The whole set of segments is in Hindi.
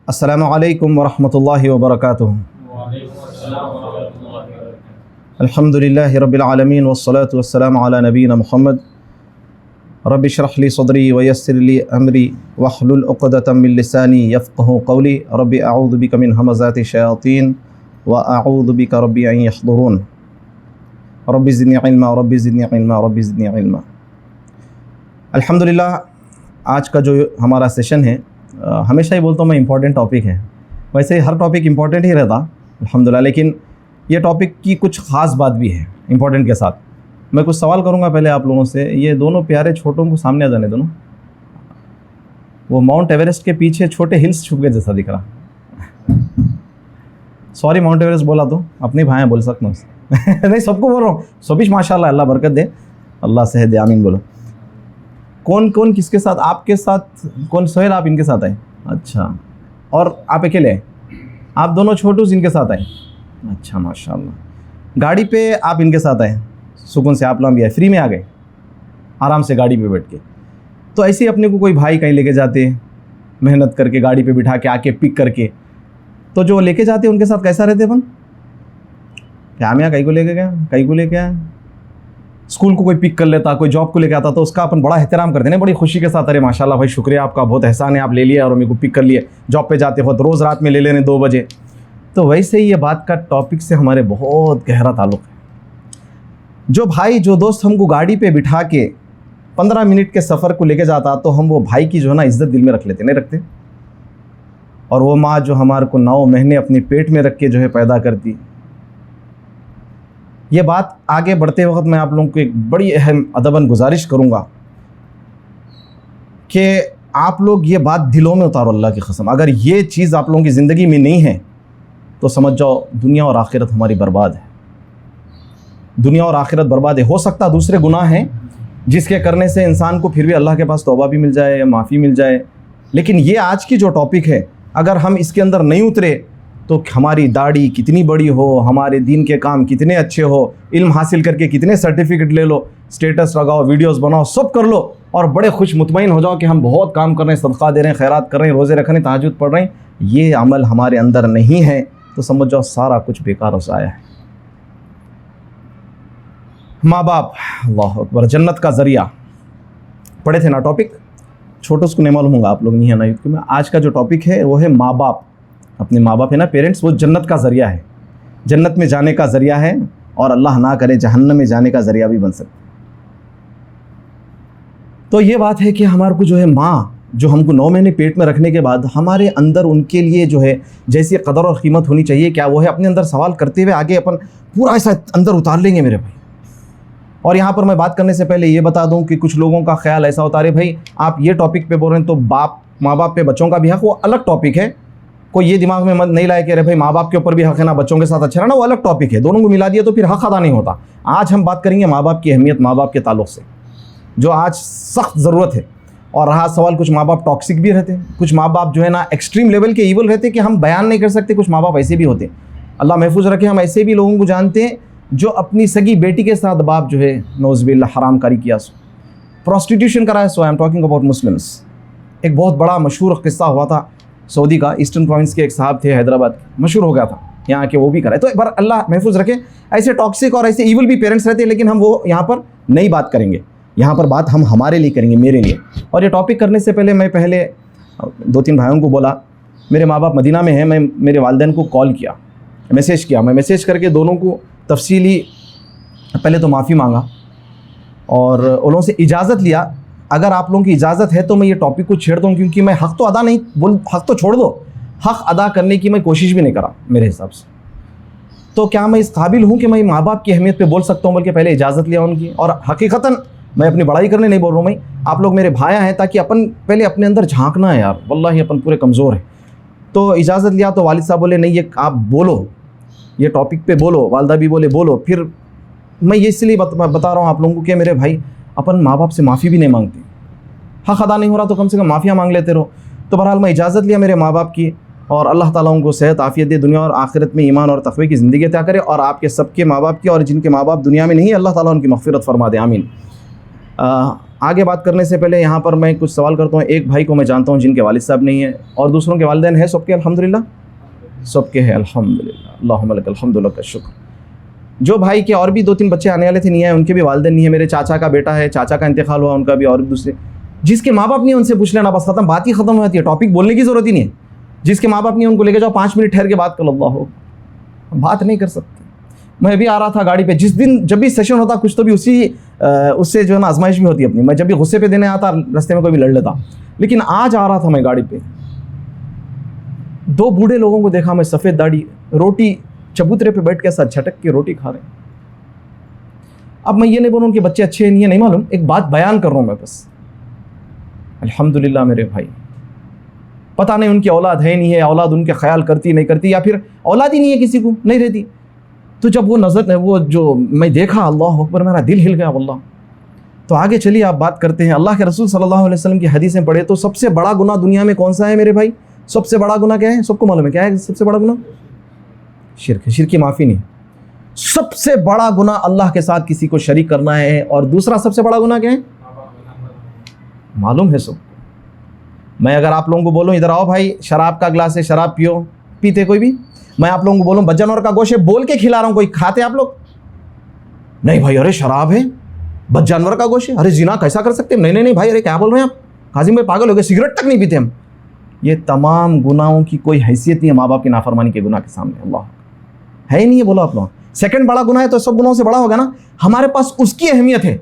अस्सलामु अलैकुम वरहमतुल्लाहि वबरकातुहू। अल्हम्दुलिल्लाहि रब्बिल आलमीन वस्सलातु वस्सलामु अला नबीना मुहम्मद। रब्बि इश्रह ली सदरी व यस्सिर ली अमरी वहलुल उक़दतम मिन लिसानी यफ़क़हू क़ौली। रब्बि अऊज़ु बिका मिन हमज़ाति शयातीन व अऊज़ु बिका रब्बि अन यहज़ुरून। Rabbi ज़िदनी इल्मा rabbi ज़िदनी इल्मा rabbi ज़िदनी इल्मा। अल्हम्दुलिल्लाह, आज का जो हमारा सेशन है, हमेशा ही बोलता हूँ मैं, इम्पॉर्टेंट टॉपिक है। वैसे हर टॉपिक इम्पॉर्टेंट ही रहता अल्हम्दुलिल्लाह, लेकिन ये टॉपिक की कुछ ख़ास बात भी है इम्पॉर्टेंट के साथ। मैं कुछ सवाल करूँगा पहले आप लोगों से। ये दोनों प्यारे छोटों को सामने आ जाने दोनों। वो माउंट एवरेस्ट के पीछे छोटे हिल्स छुप गए जैसा दिख रहा। सॉरी माउंट एवरेस्ट बोला तो अपने भाई बोल सकता हूँ नहीं, सबको बोल रहा हूँ। सभी माशाल्लाह, अल्लाह बरकत दे, अल्लाह सेहत दे, आमीन बोलो। कौन कौन किसके साथ? आपके साथ कौन? सोहेल, आप इनके साथ आए? अच्छा। और आप अकेले हैं? आप दोनों छोटू इनके साथ आए? अच्छा माशाल्लाह। गाड़ी पे आप इनके साथ आए? सुकून से आप लोग भी आए, फ्री में आ गए आराम से गाड़ी पे बैठ के। तो ऐसे ही अपने को कोई भाई कहीं लेके जाते, मेहनत करके गाड़ी पे बिठा के आके पिक करके, तो जो लेके जाते उनके साथ कैसा रहते अपन? क्या मैं कहीं को लेके गया, कहीं को लेके आया, स्कूल को कोई पिक कर लेता, कोई जॉब को लेके आता, तो उसका अपन बड़ा एहतराम करते हैं, बड़ी खुशी के साथ। अरे माशाल्लाह भाई, शुक्रिया आपका, बहुत एहसान है, आप ले लिया और मेरे को पिक कर लिए। जॉब पे जाते हो तो रोज़ रात में ले लेने 2 बजे। तो वैसे ही ये बात का टॉपिक से हमारे बहुत गहरा ताल्लुक़ है। जो भाई, जो दोस्त हमको गाड़ी पे बिठा के 15 मिनट के सफ़र को लेके जाता, तो हम वो भाई की जो है ना इज़्ज़त दिल में रख लेते, नहीं रखते? और वो माँ जो हमारे को 9 महीने अपने पेट में रख के जो है पैदा करती। ये बात आगे बढ़ते वक्त मैं आप लोगों को एक बड़ी अहम अदबन गुजारिश करूँगा कि आप लोग ये बात दिलों में उतारो, अल्लाह की कसम। अगर ये चीज़ आप लोगों की ज़िंदगी में नहीं है तो समझ जाओ दुनिया और आखिरत हमारी बर्बाद है। दुनिया और आखिरत बर्बाद है। हो सकता दूसरे गुनाह हैं जिसके करने से इंसान को फिर भी अल्लाह के पास तौबा भी मिल जाए या माफ़ी मिल जाए, लेकिन ये आज की जो टॉपिक है, अगर हम इसके अंदर नहीं उतरे तो हमारी दाढ़ी कितनी बड़ी हो, हमारे दीन के काम कितने अच्छे हो, इल्म हासिल करके कितने सर्टिफिकेट ले लो, स्टेटस लगाओ, वीडियोस बनाओ, सब कर लो और बड़े खुश मुतमईन हो जाओ कि हम बहुत काम कर रहे हैं, सदका दे रहे हैं, खैरात कर रहे हैं, रोज़े रख रहे हैं, तहज्जुद पढ़ रहे हैं, ये अमल हमारे अंदर नहीं है तो समझ जाओ सारा कुछ बेकार हो जाया है। माँ बाप, अल्लाह अकबर, जन्नत का ज़रिया पढ़े थे ना टॉपिक। छोटों को नहीं मालूम होगा, आप लोग नहीं है ना यूथ में। आज का जो टॉपिक है वो है माँ बाप। अपने माँ बाप है ना, पेरेंट्स, वो जन्नत का ज़रिया है, जन्नत में जाने का ज़रिया है, और अल्लाह ना करे जहन्नम में जाने का ज़रिया भी बन सकता। तो ये बात है कि हमारे को जो है माँ, जो हमको 9 महीने पेट में रखने के बाद हमारे अंदर उनके लिए जो है जैसी कदर और कीमत होनी चाहिए, क्या वो है? अपने अंदर सवाल करते हुए आगे अपन पूरा ऐसा अंदर उतार लेंगे मेरे भाई। और यहाँ पर मैं बात करने से पहले ये बता दूँ कि कुछ लोगों का ख्याल ऐसा होता है, भाई आप ये टॉपिक पे बोल रहे हैं तो माँ बाप पे बच्चों का भी हक, वो अलग टॉपिक है। कोई ये दिमाग में मत नहीं लाए कि अरे भाई माँ बाप के ऊपर भी हक है ना, बच्चों के साथ अच्छा रहना, वो अलग टॉपिक है। दोनों को मिला दिया तो फिर हक अदा नहीं होता। आज हम बात करेंगे माँ बाप की अहमियत, माँ बाप के ताल्लुक़ से, जो आज सख्त ज़रूरत है। और रहा सवाल, कुछ माँ बाप टॉक्सिक भी रहते हैं, कुछ माँ बाप जो है ना एक्सट्रीम लेवल के ईवल रहते हैं कि हम बयान नहीं कर सकते। कुछ माँ बाप ऐसे भी होते हैं, अल्लाह महफूज रखे। हम ऐसे भी लोगों को जानते हैं जो अपनी सगी बेटी के साथ बाप जो है नौज़बिल्लाह हराम कारी किया, प्रोस्टिट्यूशन कराया। So I am talking about Muslims. एक बहुत बड़ा मशहूर किस्सा हुआ था सऊदी का, ईस्टर्न प्रोविंस के एक साहब थे हैदराबाद, मशहूर हो गया था, यहाँ के वो भी कराए। तो एक बार अल्लाह महफूज रखे, ऐसे टॉक्सिक और ऐसे ईवल भी पेरेंट्स रहते हैं, लेकिन हम वो यहाँ पर नहीं बात करेंगे। यहाँ पर बात हम हमारे लिए करेंगे, मेरे लिए। और ये टॉपिक करने से पहले मैं पहले 2-3 भाइयों को बोला, मेरे माँ बाप मदीना में हैं, मैं मेरे वालिदैन को कॉल किया, मैसेज किया। मैं मैसेज करके दोनों को तफसीली पहले तो माफ़ी मांगा और उन्होंने से इजाज़त लिया, अगर आप लोगों की इजाज़त है तो मैं ये टॉपिक को छेड़ दूँ, क्योंकि मैं हक़ तो अदा नहीं बोल, हक़ तो छोड़ दो, हक़ अदा करने की मैं कोशिश भी नहीं करा मेरे हिसाब से। तो क्या मैं इस काबिल हूँ कि मैं माँ बाप की अहमियत पे बोल सकता हूँ? बल्कि पहले इजाज़त लिया उनकी। और हकीकतन मैं अपनी बड़ाई करने नहीं बोल रहा हूँ, मैं आप लोग मेरे भाया हैं, ताकि अपन पहले अपने अंदर झांकना है यार, वल्लाही अपन पूरे कमज़ोर हैं। तो इजाज़त लिया तो वालिद साहब बोले नहीं, ये आप बोलो, ये टॉपिक पे बोलो। वालदा भी बोले बोलो। फिर मैं ये इसलिए बता रहा हूँ आप लोगों को कि मेरे भाई, अपन माँ बाप से माफ़ी भी नहीं मांगते, हक़ अदा नहीं हो रहा तो कम से कम माफ़िया मांग लेते रहो। तो बहरहाल मैं इजाज़त लिया मेरे माँ बाप की, और अल्लाह ताला उनको सेहत आफ़ियत दे, दुनिया और आखिरत में ईमान और तक़वे की ज़िंदगी अता करे, और आपके सबके माँ बाप की, और जिनके माँ बाप दुनिया में नहीं, अल्लाह ताला उनकी मग़फ़िरत फ़रमा दे, आमीन। आगे बात करने से पहले यहाँ पर मैं कुछ सवाल करता हूँ। एक भाई को मैं जानता हूँ जिनके वालिद साहब नहीं है और दूसरों के वालिदैन हैं सबके अल्हम्दुलिल्लाह, सबके हैं अल्हम्दुलिल्लाह, अल्लाहुम्मा लकल हम्दु लक शुक्र। जो भाई के और भी 2-3 बच्चे आने वाले थे नहीं आए, उनके भी वालिदैन नहीं है। मेरे चाचा का बेटा है, चाचा का इंतकाल हुआ, उनका भी, और दूसरे जिसके माँ बाप नहीं है उनसे पूछ लेना, बस ख़त्म, बात ही ख़त्म हो जाती है, टॉपिक बोलने की ज़रूरत ही नहीं है। जिसके माँ बाप नहीं है उनको लेके जाओ, 5 मिनट ठहर के बात कर लो, अल्लाह हो, बात नहीं कर सकते। मैं भी आ रहा था गाड़ी पे, जिस दिन जब भी सेशन होता कुछ तो भी उससे जो है ना आजमाइश भी होती है अपनी। मैं जब भी गुस्से पे देने आता रास्ते में कोई भी लड़ लेता, लेकिन आज आ रहा था मैं गाड़ी पे, 2 बूढ़े लोगों को देखा मैं, सफ़ेद दाढ़ी, रोटी चबूतरे पे बैठ के साथ झटक के रोटी खा रहे हैं। अब मैं ये नहीं बोलूँ उनके बच्चे अच्छे नहीं है, नहीं मालूम, एक बात बयान कर रहा हूँ मैं बस। अल्हम्दुलिल्लाह मेरे भाई, पता नहीं उनकी औलाद है नहीं है, औलाद उनके ख्याल करती नहीं करती, या फिर औलाद ही नहीं है, किसी को नहीं रहती। तो जब वो नज़र, वो जो मैं देखा, अल्लाह अकबर, मेरा दिल हिल गया वल्लाह। तो आगे चलिए आप बात करते हैं। अल्लाह के रसूल सल्लल्लाहु अलैहि वसल्लम की हदीसें पढ़े तो सबसे बड़ा गुनाह दुनिया में कौन सा है मेरे भाई? सबसे बड़ा गुनाह क्या है? सबको मालूम है क्या है सबसे बड़ा गुनाह? शिर्क है। शिर्क की माफ़ी नहीं, सबसे बड़ा गुनाह अल्लाह के साथ किसी को शरीक करना है। और दूसरा सबसे बड़ा गुनाह क्या है? मालूम है सबको। मैं अगर आप लोगों को बोलूँ इधर आओ भाई, शराब का ग्लास है, शराब पियो, पीते कोई भी? मैं आप लोगों को बोलूँ बद-जानवर का गोश्त है, बोल के खिला रहा हूँ, कोई खाते आप लोग? नहीं भाई, अरे शराब है, बद-जानवर का गोश्त है, अरे जिना कैसा कर सकते हैं? नहीं नहीं भाई, अरे क्या बोल रहे हैं आप? काजिम भाई पागल हो गए, सिगरेट तक नहीं पीते हम। ये तमाम गुनाहों की कोई हैसियत नहीं है माँ बाप की नाफरमानी के गुनाह के सामने, अल्लाह है ही नहीं है। बोलो आप लोग, सेकंड बड़ा गुनाह है तो सब गुनाहों से बड़ा होगा ना। हमारे पास उसकी अहमियत है।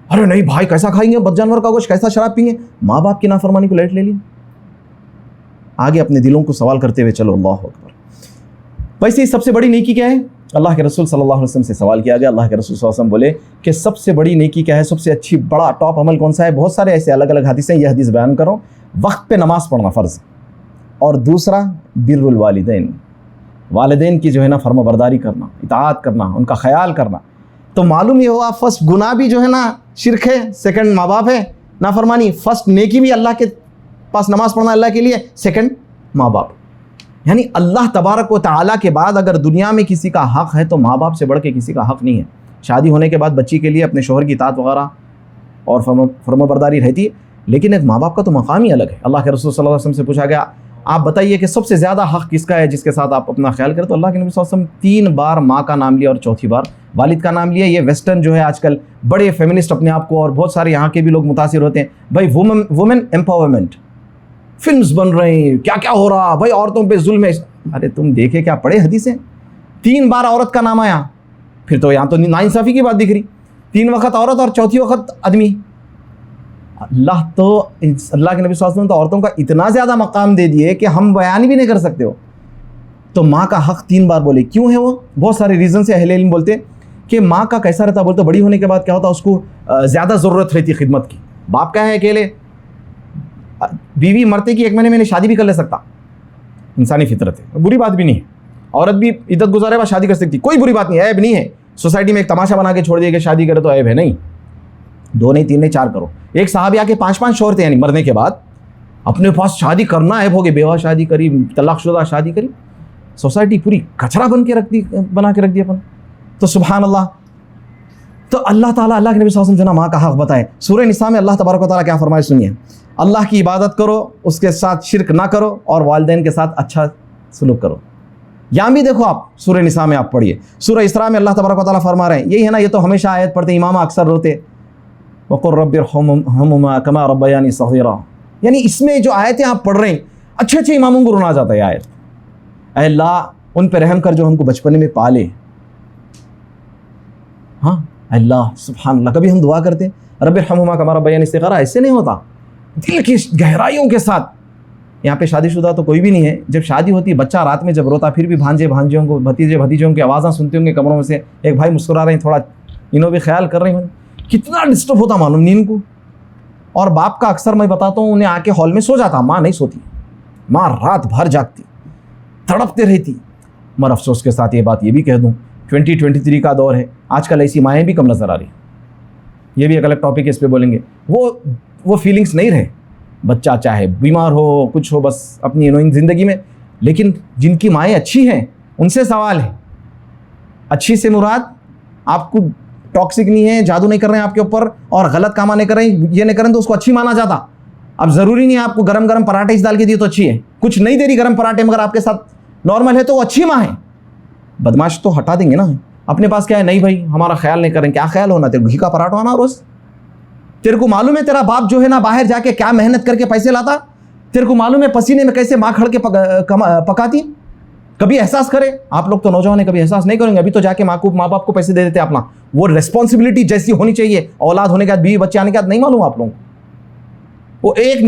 अरे नहीं भाई, कैसा खाएंगे बद-जानवर का गोश्त, कैसा शराब पीएंगे? माँ बाप की नाफरमानी को लेट ले लिया। आगे अपने दिलों को सवाल करते हुए चलो, अल्लाह अकबर। वैसे सबसे बड़ी नेकी क्या है? अल्लाह के रसूल सल्लल्लाहु अलैहि वसल्लम से सवाल किया गया। अल्लाह के रसूल सल्लल्लाहु अलैहि वसल्लम बोले कि सबसे बड़ी नेकी क्या है, सबसे अच्छी बड़ा टॉप अमल कौन सा है? बहुत सारे ऐसे अलग अलग हदीसें, यह हदीस बयान करो। वक्त पे नमाज़ पढ़ना फ़र्ज़, और दूसरा बिर्रुल वालिदैन, वालिदैन की जो है ना फर्माबरदारी करना, इताअत करना, उनका ख्याल करना। तो मालूम ये हुआ फर्स्ट गुनाह भी जो है ना शिर्क है, सेकंड माँ बाप है नाफरमानी, फर्स्ट नेकी भी अल्लाह के पास नमाज़ पढ़ना अल्लाह के लिए, सेकंड माँ बाप। यानी अल्लाह तबारक व तआला के बाद अगर दुनिया में किसी का हक़ है तो माँ बाप से बढ़ के किसी का हक़ नहीं है। शादी होने के बाद बच्ची के लिए अपने शोहर की इताअत वगैरह और फर्माबरदारी रहती है, लेकिन एक माँ बाप का तो मकाम ही अलग है। अल्लाह के रसूल सल्लल्लाहु अलैहि वसल्लम से पूछा गया, आप बताइए कि सबसे ज़्यादा हक़ किसका है जिसके साथ आप अपना ख्याल करें? तो अल्लाह के नबी सल्लल्लाहु अलैहि वसल्लम 3 बार माँ का नाम लिया और चौथी बार वालिद का नाम लिया। ये वेस्टर्न जो है आजकल बड़े फेमिनिस्ट अपने आप को, और बहुत सारे यहाँ के भी लोग मुतासिर होते हैं, भाई वुमेन एम्पावरमेंट, फिल्म्स बन रहे हैं, क्या क्या हो रहा, भाई औरतों पे जुल्म है। अरे तुम देखे क्या पढ़े हदीसें? 3 बार औरत का नाम आया, फिर तो यहाँ तो नाइंसाफ़ी की बात दिख रही। 3 वक्त औरत और चौथी वक्त आदमी। अल्लाह के नबी सल्लल्लाहु अलैहि वसल्लम तो औरतों का इतना ज़्यादा मकाम दे दिए कि हम बयान भी नहीं कर सकते हो। तो माँ का हक़ 3 बार बोले, क्यों है वो? बहुत सारे रीज़न से अहले इल्म बोलते कि माँ का कैसा रहता, बोलते बड़ी होने के बाद क्या होता, उसको ज़्यादा ज़रूरत रहती है खिदमत की। बाप क्या है अकेले, बीवी मरते की 1 महीने में शादी भी कर ले सकता, इंसानी फितरत है, बुरी बात भी नहीं है। औरत भी इद्दत गुजारे बाद शादी कर सकती, कोई बुरी बात नहीं है, ऐब नहीं है। सोसाइटी में एक तमाशा बना के छोड़ दिया कि शादी करे तो ऐब है, नहीं। 2 नहीं, 3 नहीं, 4 करो। एक साहबी आके 5-5 शौहर थे, यानी मरने के बाद अपने पास शादी करना ऐब हो गई, बेवा शादी करी, तलाकशुदा शादी करी, सोसाइटी पूरी कचरा बना के रख दी अपन। तो सुभान अल्लाह। तो अल्लाह ताला, अल्लाह के नबी सल्लल्लाहु अलैहि वसल्लम जो ना माँ का हक़ बताए, सूरह निसा में अल्लाह तबारक व तआला क्या फरमाए सुनिए, अल्लाह की इबादत करो, उसके साथ शिरक ना करो, और वालिदैन के साथ अच्छा सलूक करो। यहाँ भी देखो आप सूरह निसा में आप पढ़िए। सूरह इसरा में अल्लाह तबारक व तआला फरमा रहे हैं, यही है ना, ये तो हमेशा आयत पढ़ते इमाम अक्सर रोते, वक़ुल रब्बिरहम्हुमा कमा रब्बयानी सग़ीरा। यानी इसमें जो आयतें आप पढ़ रहे हैं, अच्छे अच्छे इमामों को रोना जाता है आयत। अल्लाह उन पर रहम कर जो हमको बचपन में पाले। हाँ अल्लाह सुभान अल्लाह। कभी हम दुआ करते हैं रब्बिरहम्हुमा कमा रब्बयानी सग़ीरा, ऐसे नहीं होता, दिल की गहराइयों के साथ। यहाँ पे शादीशुदा तो कोई भी नहीं है, जब शादी होती है बच्चा रात में जब रोता, फिर भी भांजे भांजियों को, भतीजे भतीजों की आवाज़ें सुनते होंगे कमरों में से, एक भाई मुस्कुरा रहे हैं, थोड़ा इन्हों भी ख्याल कर रहे हैं, कितना डिस्टर्ब होता मालूम नींद को। और बाप का अक्सर मैं बताता हूँ, उन्हें आके हॉल में सो जाता, माँ नहीं सोती, माँ रात भर जागती, तड़पते रहती। मगर अफसोस के साथ ये बात ये भी कह दूँ, 2023 का दौर है, आजकल ऐसी माएँ भी कम नज़र आ रही। ये भी एक अलग टॉपिक है, इस पर बोलेंगे। वो फीलिंग्स नहीं रहे, बच्चा चाहे बीमार हो, कुछ हो, बस अपनी इनोइंग ज़िंदगी में। लेकिन जिनकी माएँ अच्छी हैं उनसे सवाल है, अच्छी से मुराद आपको टॉक्सिक नहीं है, जादू नहीं कर रहे हैं आपके ऊपर और गलत काम नहीं कर रहे हैं, ये नहीं कर रहे हैं तो उसको अच्छी माना जाता। अब ज़रूरी नहीं है आपको गरम गरम पराठे इस डाल के दिए तो अच्छी है, कुछ नहीं दे रही गरम पराठे मगर आपके साथ नॉर्मल है तो वो अच्छी माँ है। बदमाश तो हटा देंगे ना। अपने पास क्या है, नहीं भाई हमारा ख्याल नहीं करें, क्या ख्याल होना, तेरे घी का पराठा होना रोज़। तेरे को मालूम है तेरा बाप जो है ना बाहर जाके क्या मेहनत करके पैसे लाता, तेरे को मालूम है पसीने में कैसे माँ खड़ के पकाती। कभी एहसास करे। आप लोग तो नौजवान है, कभी एहसास नहीं करेंगे। अभी तो जाके माँ बाप को पैसे दे देते अपना, वो रिस्पॉन्सिबिलिटी जैसी होनी चाहिए औलाद होने के बाद, बीवी बच्चे आने के बाद नहीं मालूम आप लोगों को। वो एक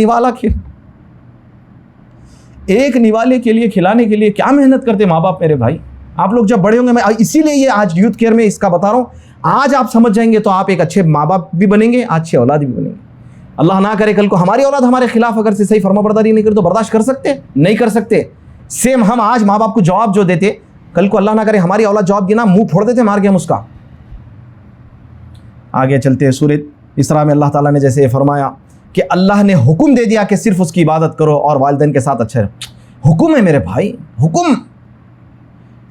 निवाले के लिए खिलाने के लिए क्या मेहनत करते माँ बाप मेरे भाई। आप लोग जब बड़े होंगे, मैं इसीलिए ये आज यूथ केयर में इसका बता रहा हूँ, आज आप समझ जाएंगे तो आप एक अच्छे माँ बाप भी बनेंगे, अच्छे औलाद भी बनेंगे। अल्लाह ना करे कल को हमारी औलाद हमारे खिलाफ अगर से सही फर्माबरदारी नहीं करे तो बर्दाश्त कर सकते? नहीं कर सकते। सेम हम आज माँ बाप को जवाब जो देते, कल को अल्लाह ना करे हमारी औलाद जवाब देना, मुंह फोड़ देते मार के हम उसका। आगे चलते हैं सूरह इसरा में अल्लाह ताला ने जैसे फरमाया कि अल्लाह ने हुक्म दे दिया कि सिर्फ उसकी इबादत करो और वालिदैन के साथ अच्छे रहो। हुक्म है मेरे भाई, हुक्म।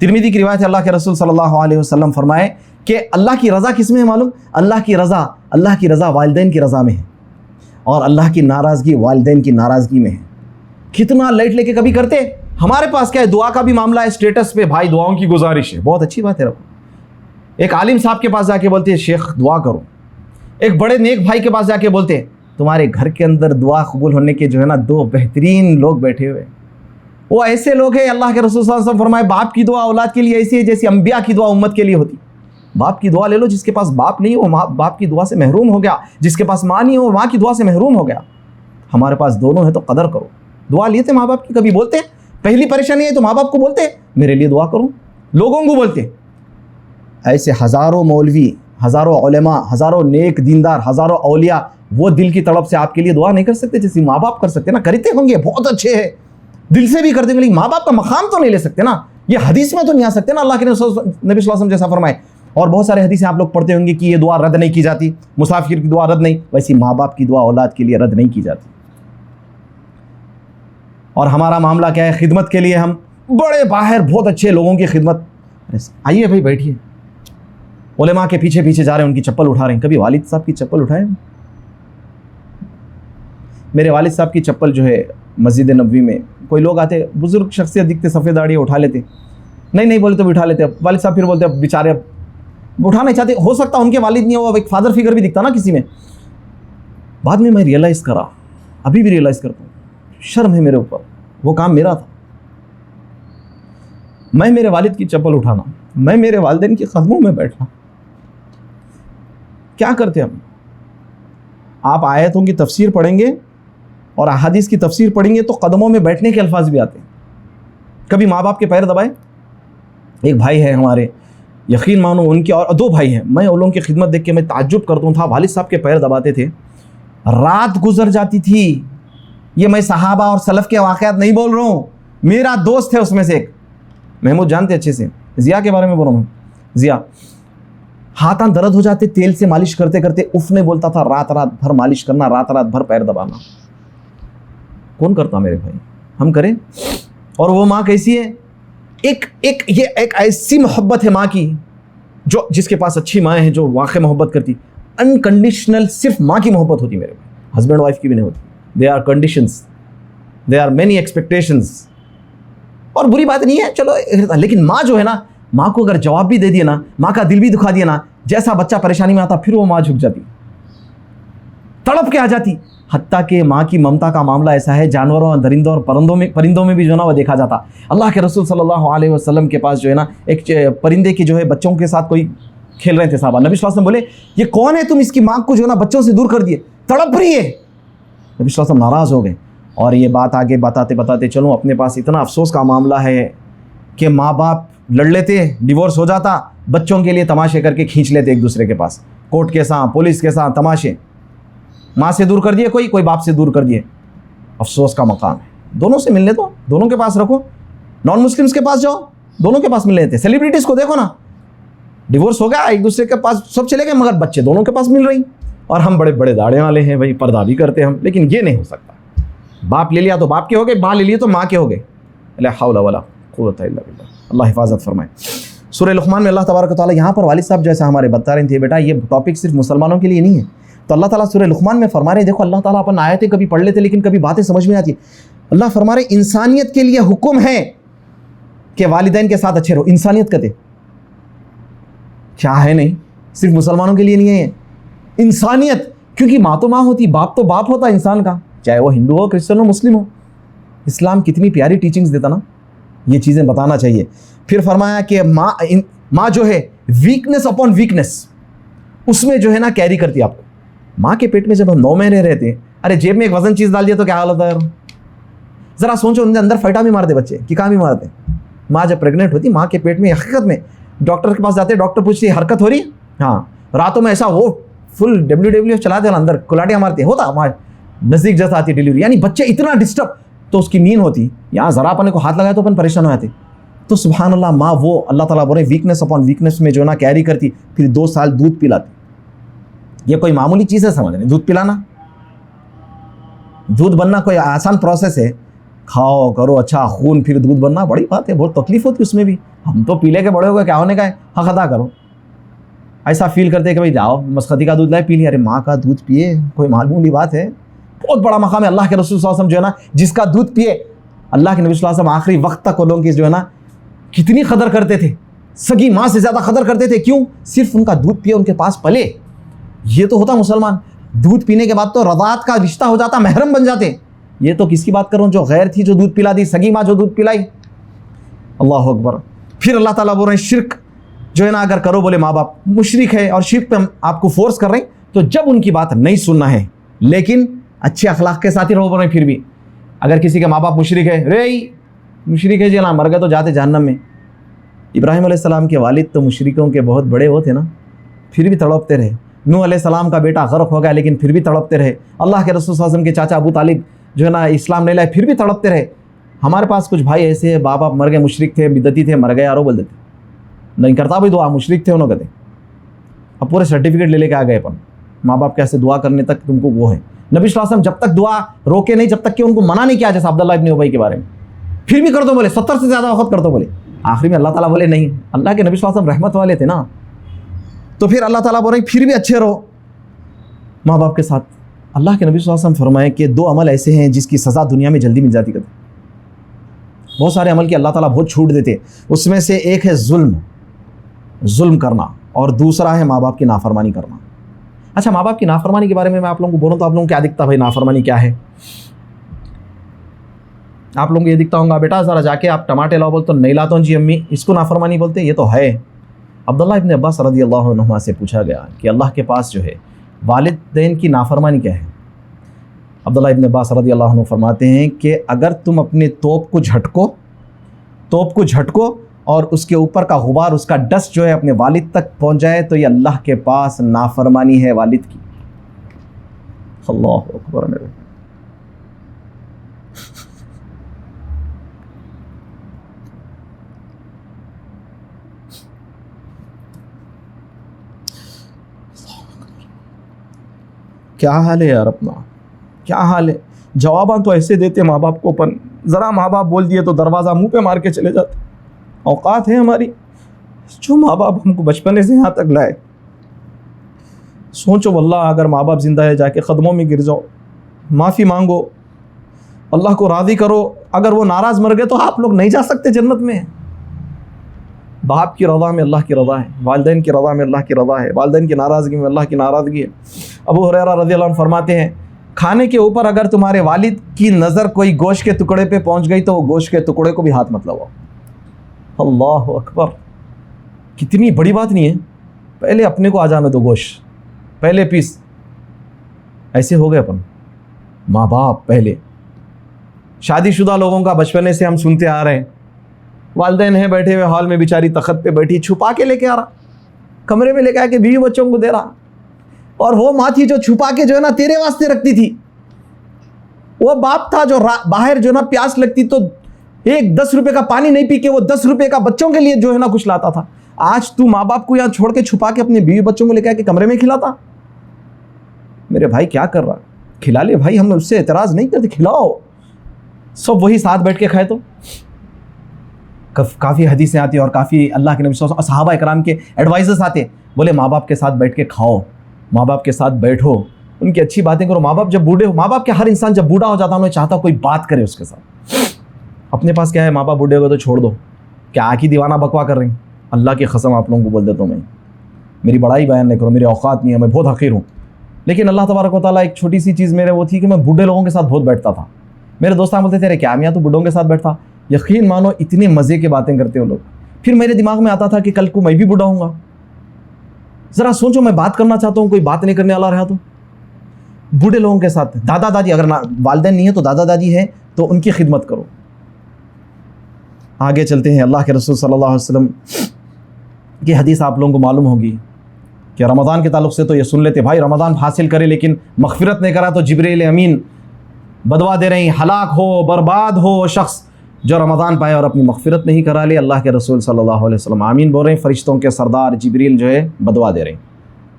तिरमिज़ी की रिवायत है, अल्लाह के रसूल सल्लल्लाहु अलैहि वसल्लम फरमाए कि अल्लाह की रज़ा किस में है मालूम? अल्लाह की रज़ा वालिदैन की रज़ा में है और अल्लाह की नाराज़गी वालिदैन की नाराज़गी में है। कितना लाइट लेके कभी करते। हमारे पास क्या है, दुआ का भी मामला है, स्टेटस पे भाई दुआओं की गुजारिश है, बहुत अच्छी बात है। रखो एक आलिम साहब के पास जाके बोलते हैं शेख दुआ करो। एक बड़े नेक भाई के पास जाके बोलते हैं तुम्हारे घर के अंदर दुआ कबूल होने के जो है ना दो बेहतरीन लोग बैठे हुए। वो ऐसे लोग हैं, अल्लाह के रसूल सल्लल्लाहु अलैहि वसल्लम फरमाए बाप की दुआ औलाद के लिए ऐसी है जैसी अंबिया की दुआ उम्मत के लिए होती। बाप की दुआ ले लो, जिसके पास बाप नहीं हो वो बाप की दुआ से महरूम हो गया, जिसके पास माँ नहीं हो माँ की दुआ से महरूम हो गया। हमारे पास दोनों है तो कदर करो। दुआ लिए थे माँ बाप की, कभी बोलते पहली परेशानी है तो माँ बाप को बोलते मेरे लिए दुआ करो, लोगों को बोलते। ऐसे हज़ारों मौलवी, हज़ारों उलेमा, हज़ारों नेक दीनदार, हज़ारों औलिया वो दिल की तड़प से आपके लिए दुआ नहीं कर सकते जैसे माँ बाप कर सकते ना। करते होंगे बहुत अच्छे हैं, दिल से भी करते होंगे, लेकिन माँ बाप का मकाम तो नहीं ले सकते ना। ये हदीस में तो नहीं आ सकते ना, अल्लाह के नबी सल्लल्लाहु अलैहि वसल्लम जैसा फरमाए। और बहुत सारे हदीसें आप लोग पढ़ते होंगे कि ये दुआ रद्द नहीं की जाती, मुसाफिर की दुआ रद्द नहीं, वैसी माँ बाप की दुआ औलाद के लिए रद्द नहीं की जाती। और हमारा मामला क्या है, खिदमत के लिए हम बड़े बाहर बहुत अच्छे लोगों की खिदमत। आइए भाई बैठिए, उलेमा के पीछे पीछे जा रहे हैं, उनकी चप्पल उठा रहे हैं। कभी वालिद साहब की चप्पल उठाए? मेरे वालिद साहब की चप्पल जो है मस्जिद नबवी में कोई लोग आते, बुजुर्ग शख्सियत दिखते, सफ़ेद दाढ़ी, उठा लेते, नहीं बोले तो बिठा लेते। वालिद साहब फिर बोलते अब बेचारे अब उठा नहीं चाहते। हो सकता उनके वालिद नहीं हो, अब एक फादर फिगर भी दिखता ना किसी में। बाद में मैं रियलाइज़ करा, अभी भी रियलाइज़ करता हूँ, शर्म है मेरे ऊपर, वो काम मेरा था। मैं मेरे वालिद की चप्पल उठाना, मैं मेरे वालिदैन के कदमों में बैठना। क्या करते हम? आप आयतों की तफसीर पढ़ेंगे और अहादीस की तफसीर पढ़ेंगे तो कदमों में बैठने के अल्फाज भी आते हैं। कभी माँ बाप के पैर दबाए? एक भाई है हमारे, यकीन मानो उनके, और दो भाई हैं, मैं उन लोगों की खिदमत देख के मैं ताज्जुब करता था। वालिद साहब के पैर दबाते थे, रात गुजर जाती थी। ये मैं सहाबा और सलफ़ के वाक़यात नहीं बोल रहा हूँ, मेरा दोस्त है उसमें से एक, महमूद जानते अच्छे से, ज़िया के बारे में बोल रहा हूँ। ज़िया हाथ दर्द हो जाते, तेल से मालिश करते करते उफ ने बोलता था रात रात भर मालिश करना, रात रात भर पैर दबाना। कौन करता मेरे भाई? हम करें। और वो माँ कैसी है, एक ऐसी मोहब्बत है माँ की, जो जिसके पास अच्छी माँ है जो वाकई मोहब्बत करती, अनकंडीशनल सिर्फ माँ की मोहब्बत होती मेरे भाई, हस्बैंड वाइफ की भी नहीं होती। They are conditions, they are many expectations. और बुरी बात नहीं है चलो, लेकिन माँ जो है ना, माँ को अगर जवाब भी दे दिया ना, माँ का दिल भी दुखा दिया ना, जैसा बच्चा परेशानी में आता फिर वो माँ झुक जाती, तड़प के आ जाती। हत्ता कि माँ की ममता का मामला ऐसा है, जानवरों और दरिंदों और परिंदों में भी जो है ना वो देखा जाता। अल्लाह के रसूल सल्लल्लाहु अलैहि वसल्लम के पास जो है ना एक परिंदे की जो है बच्चों के साथ कोई खेल रहे थे साहबा। नबी सल्लल्लाहु अलैहि वसल्लम बोले ये कौन है, तुम इसकी माँ को जो है ना बच्चों से दूर कर दिए, तड़प रही है। नबी सल्लल्लाहु अलैहि वसल्लम नाराज़ हो गए और ये बात आगे बताते बताते चलो, अपने पास इतना अफसोस का मामला है कि माँ बाप लड़ लेते, डिवोर्स हो जाता, बच्चों के लिए तमाशे करके खींच लेते एक दूसरे के पास, कोर्ट के साथ, पुलिस के साथ तमाशे। माँ से दूर कर दिए, कोई बाप से दूर कर दिए। अफसोस का मकाम है। दोनों से मिलने दो, दोनों के पास रखो। नॉन मुस्लिम्स के पास जाओ, दोनों के पास मिल लेते। सेलिब्रिटीज़ को देखो ना, डिवोर्स हो गया, एक दूसरे के पास सब चले गए, मगर बच्चे दोनों के पास मिल रही। और हम बड़े बड़े दाढ़े वाले हैं भाई, पर्दा भी करते हैं हम, लेकिन ये नहीं हो सकता। बाप ले लिया तो बाप के हो गए, माँ ले लिए तो माँ के हो गए। ला हौला वला कुव्वता इल्ला बिल्लाह। अल्लाह हिफाजत फरमाए। सूरह लुक़मान में अल्लाह तबारक व तआला यहाँ पर वालिद साहब जैसा हमारे बता रहे थे, बेटा ये टॉपिक सिर्फ मुसलमानों के लिए नहीं है। तो अल्लाह ताला सूरह लुक़मान में फरमा रहे हैं, देखो अल्लाह ताला अपन आयतें कभी पढ़ लेते लेकिन कभी बातें समझ में आती। अल्लाह फरमा रहे इंसानियत के लिए हुक्म है कि वालिदैन के साथ अच्छे रहो। इंसानियत कहते क्या है, नहीं सिर्फ मुसलमानों के लिए नहीं है, इंसानियत, क्योंकि माँ तो माँ होती, बाप तो बाप होता इंसान का, चाहे वो हिंदू हो, क्रिश्चियन हो, मुस्लिम हो। इस्लाम कितनी प्यारी टीचिंग्स देता ना, ये चीज़ें बताना चाहिए। फिर फरमाया कि माँ जो है वीकनेस अपॉन वीकनेस उसमें जो है ना कैरी करती है आपको। माँ के पेट में जब हम 9 महीने रहते हैं, अरे जेब में एक वजन चीज़ डाल दिया तो क्या हाल होता है यार। ज़रा सोचो, उनके अंदर फटा भी मारते बच्चे कि कहाँ भी मारते। माँ जब प्रेग्नेंट होती, माँ के पेट में हकीकत में डॉक्टर के पास जाते, डॉक्टर पूछती है हरकत हो रही, हाँ, रातों में ऐसा वो फुल WWF चलाते हैं, अंदर कुलाटियाँ मारते होता, माँ नज़दीक जैसा आती डिलीवरी, यानी बच्चे इतना डिस्टर्ब, तो उसकी नींद होती, यहाँ ज़रा अपने को हाथ लगाए तो अपन परेशान हो जाते। तो सुभान अल्लाह, माँ वो अल्लाह ताला बोले वीकनेस अपॉन वीकनेस में जो ना कैरी करती, फिर 2 साल दूध पिलाती। ये कोई मामूली चीज़ है समझ नहीं, दूध पिलाना, दूध बनना कोई आसान प्रोसेस है, खाओ करो अच्छा खून फिर दूध बनना बड़ी बात है, बहुत तकलीफ होती है उसमें भी। हम तो पी ले के बड़े हो गए, क्या होने का है, हक अदा करो। ऐसा फील करते हैं कि भाई जाओ मस्खती का दूध लाए पी लिया, अरे माँ का दूध पिए कोई मामूली बात है, बहुत बड़ा मकाम है। अल्लाह के रसूल सल्लल्लाहु अलैहि वसल्लम जो है ना जिसका दूध पिए, अल्लाह के नबी सल्लल्लाहु अलैहि वसल्लम आखिरी वक्त तक लोगों की जो है ना कितनी कदर करते थे, सगी माँ से ज़्यादा कदर करते थे। क्यों? सिर्फ उनका दूध पिए, उनके पास पले। ये तो होता मुसलमान, दूध पीने के बाद तो रज़ात का रिश्ता हो जाता, महरम बन जाते। ये तो किसकी बात करूँ, जो गैर थी जो दूध पिला दी, सगी माँ जो दूध पिलाई। अल्लाह अकबर। फिर अल्लाह ताला बोल रहे हैं शिर्क जो है ना अगर करो, बोले माँ बाप मुशरिक है और शिर्क पे हम आपको फोर्स कर रहे हैं, तो जब उनकी बात नहीं सुनना है लेकिन अच्छे अखलाक के साथ ही रहो। बोल रहे हैं फिर भी अगर किसी के माँ बाप मुशरिक है, रे मुशरिक है जी ना, मर गए तो जाते जहन्नम में। इब्राहिम अलैहिस्सलाम के वालिद तो मुशरिकों के बहुत बड़े वो थे ना, फिर भी तड़पते रहे। नूह अलैहिस्सलाम का बेटा गर्क हो गया लेकिन फिर भी तड़पते रहे। अल्लाह के रसूल सल्लल्लाहु अलैहि वसल्लम के चाचा अबू तालिब जो है ना इस्लाम नहीं लाए, फिर भी तड़पते रहे। हमारे पास कुछ भाई ऐसे बाप बाप मर गए, मुशरिक थे, बिदती थे, मर गए यारो बोल देते, नहीं करता भाई दुआ, मुशरिक थे उन्होंने कहते। अब पूरे सर्टिफिकेट ले लेके आ गए अपन, माँ बाप कैसे दुआ करने तक तुमको वो है। नबी सल्लल्लाहु अलैहि वसल्लम जब तक दुआ रोके नहीं, जब तक कि उनको मना नहीं किया, जैसे अब्दुल्लाह इब्न उबई के बारे में, फिर भी कर दो बोले, 70 से ज़्यादा वक्त कर दो बोले। आखिरी में अल्लाह ताला बोले नहीं, अल्लाह के नबी सल्लल्लाहु अलैहि वसल्लम रहमत वाले थे ना, तो फिर अल्लाह ताला बोल रहे फिर भी अच्छे रहो माँ बाप के साथ। अल्लाह के नबी सल्लल्लाहु अलैहि वसल्लम फरमाए कि 2 अमल ऐसे हैं जिसकी सज़ा दुनिया में जल्दी मिल जाती। कहते बहुत सारे अमल की अल्लाह ताला बहुत छूट देते, उसमें से एक है जुल्म करना और दूसरा है माँ बाप की नाफरमानी करना। अच्छा, माँ बाप की नाफरमानी के बारे में मैं आप लोगों को बोलूँ तो आप लोगों को क्या दिखता भाई, नाफरमानी क्या है? आप लोगों को ये दिखता होगा बेटा ज़रा जाके आप टमाटे लाओ, बोलते तो नहीं लाता हूँ जी अम्मी, इसको नाफरमानी बोलते, ये तो है। अब्दुल्लाह इब्न अब्बास रज़ियल्लाहु अन्हुमा से पूछा गया कि अल्लाह के पास जो है वालिदैन की नाफरमानी क्या है? अब्दुल्लाह इब्न अब्बास रज़ियल्लाहु अन्हु फरमाते हैं कि अगर तुम अपने तोप को झटको और उसके ऊपर का गुबार, उसका डस्ट जो है अपने वालिद तक पहुंच जाए तो ये अल्लाह के पास नाफरमानी है वालिद की। अल्लाह अकबर। मेरे क्या हाल है यार अपना, क्या हाल है। जवाबान तो ऐसे देते माँ बाप को, अपन ज़रा माँ बाप बोल दिए तो दरवाज़ा मुंह पे मार के चले जाते। औकात है हमारी जो माँ बाप हमको बचपने से यहाँ तक लाए। सोचो वल्लाह अगर माँ बाप ज़िंदा है, जाके क़दमों में गिर जाओ, माफ़ी मांगो, अल्लाह को राज़ी करो। अगर वो नाराज़ मर गए तो आप लोग नहीं जा सकते जन्नत में। बाप की रज़ा में अल्लाह की रज़ा है, वालिदैन की रज़ा में अल्लाह की रज़ा है, वालिदैन की नाराज़गी में अल्लाह की नाराज़गी है। अबू हुरैरा रज़ियल्लाहु अन्हु फरमाते हैं खाने के ऊपर अगर तुम्हारे वालिद की नज़र कोई गोश्त के टुकड़े पे पहुंच गई तो वो गोश्त के टुकड़े को भी हाथ मत लगाओ। अल्लाह अकबर, कितनी बड़ी बात नहीं है। पहले अपने को आ जाने दो गोश्त, पहले पीस। ऐसे हो गए अपन माँ बाप। पहले शादीशुदा लोगों का बचपने से हम सुनते आ रहे हैं, वालिदैन हैं बैठे हुए हॉल में, बेचारी तख्त पे बैठी, छुपा के लेके आ रहा, कमरे में लेके आके बीवी बच्चों को दे रहा। और वो माँ थी जो छुपा के जो है ना तेरे वास्ते रखती थी। वो बाप था जो बाहर जो ना प्यास लगती तो एक 10 रुपए का पानी नहीं पी के वो 10 रुपए का बच्चों के लिए जो है ना कुछ लाता था। आज तू माँ बाप को यहाँ छोड़ के छुपा के अपने बीवी बच्चों को लेकर आके कमरे में खिलाता। मेरे भाई क्या कर रहा, खिला ले भाई, हम उससे एतराज़ नहीं करते, खिलाओ। सब वही साथ बैठ के खाए तो काफ़ी हदीसें आती हैं और काफ़ी अल्लाह के नबी सल्लल्लाहु अलैहि वसल्लम सहाबा इकराम के एडवाइजर्स आते, बोले माँ बाप के साथ बैठ के खाओ, माँ बाप के साथ बैठो, उनकी अच्छी बातें करो। माँ बाप जब बूढ़े हो, माँ बाप के हर इंसान जब बूढ़ा हो जाता है उन्हें चाहता कोई बात करे उसके साथ। अपने पास क्या है, माँ बाप बूढ़े हो गए तो छोड़ दो, क्या आँख ही दीवाना बकवा कर रही हैं। अल्लाह की कसम आप लोगों को बोल देता हूँ, मैं मेरी बड़ाई बयान नहीं करो, मेरी औकात नहीं है, मैं बहुत हक़ीर हूँ, लेकिन अल्लाह तबारक व तआला एक छोटी सी चीज़ मेरे वो थी कि मैं बूढ़े लोगों के साथ बहुत बैठता था। मेरे दोस्त बोलते थे अरे क्या मियाँ तू बूढ़ों के साथ बैठता, यकीन मानो इतने मज़े की बातें करते हो लोग। फिर मेरे दिमाग में आता था कि कल को मैं भी बूढ़ा हूँगा, ज़रा सोचो मैं बात करना चाहता हूँ, कोई बात नहीं करने वाला रहा तो बूढ़े लोगों के साथ, दादा दादी अगर वालिदैन नहीं है तो दादा दादी है तो उनकी खिदमत करो। आगे चलते हैं, अल्लाह के रसूल सल्लल्लाहु अलैहि वसल्लम की हदीस आप लोगों को मालूम होगी कि रमज़ान के ताल्लुक़ से तो ये सुन लेते, भाई रमज़ान हासिल करे लेकिन मग़फ़िरत नहीं करा तो जिब्रील अमीन बदवा दे रही, हलाक हो बर्बाद हो शख्स जो रमज़ान पाए और अपनी मग़फ़िरत नहीं करा ले। अल्लाह के रसूल सल्लल्लाहु अलैहि वसल्लम आमीन बोल रहे हैं, फ़रिश्तों के सरदार जिब्रील जो है बदवा दे रहे हैं,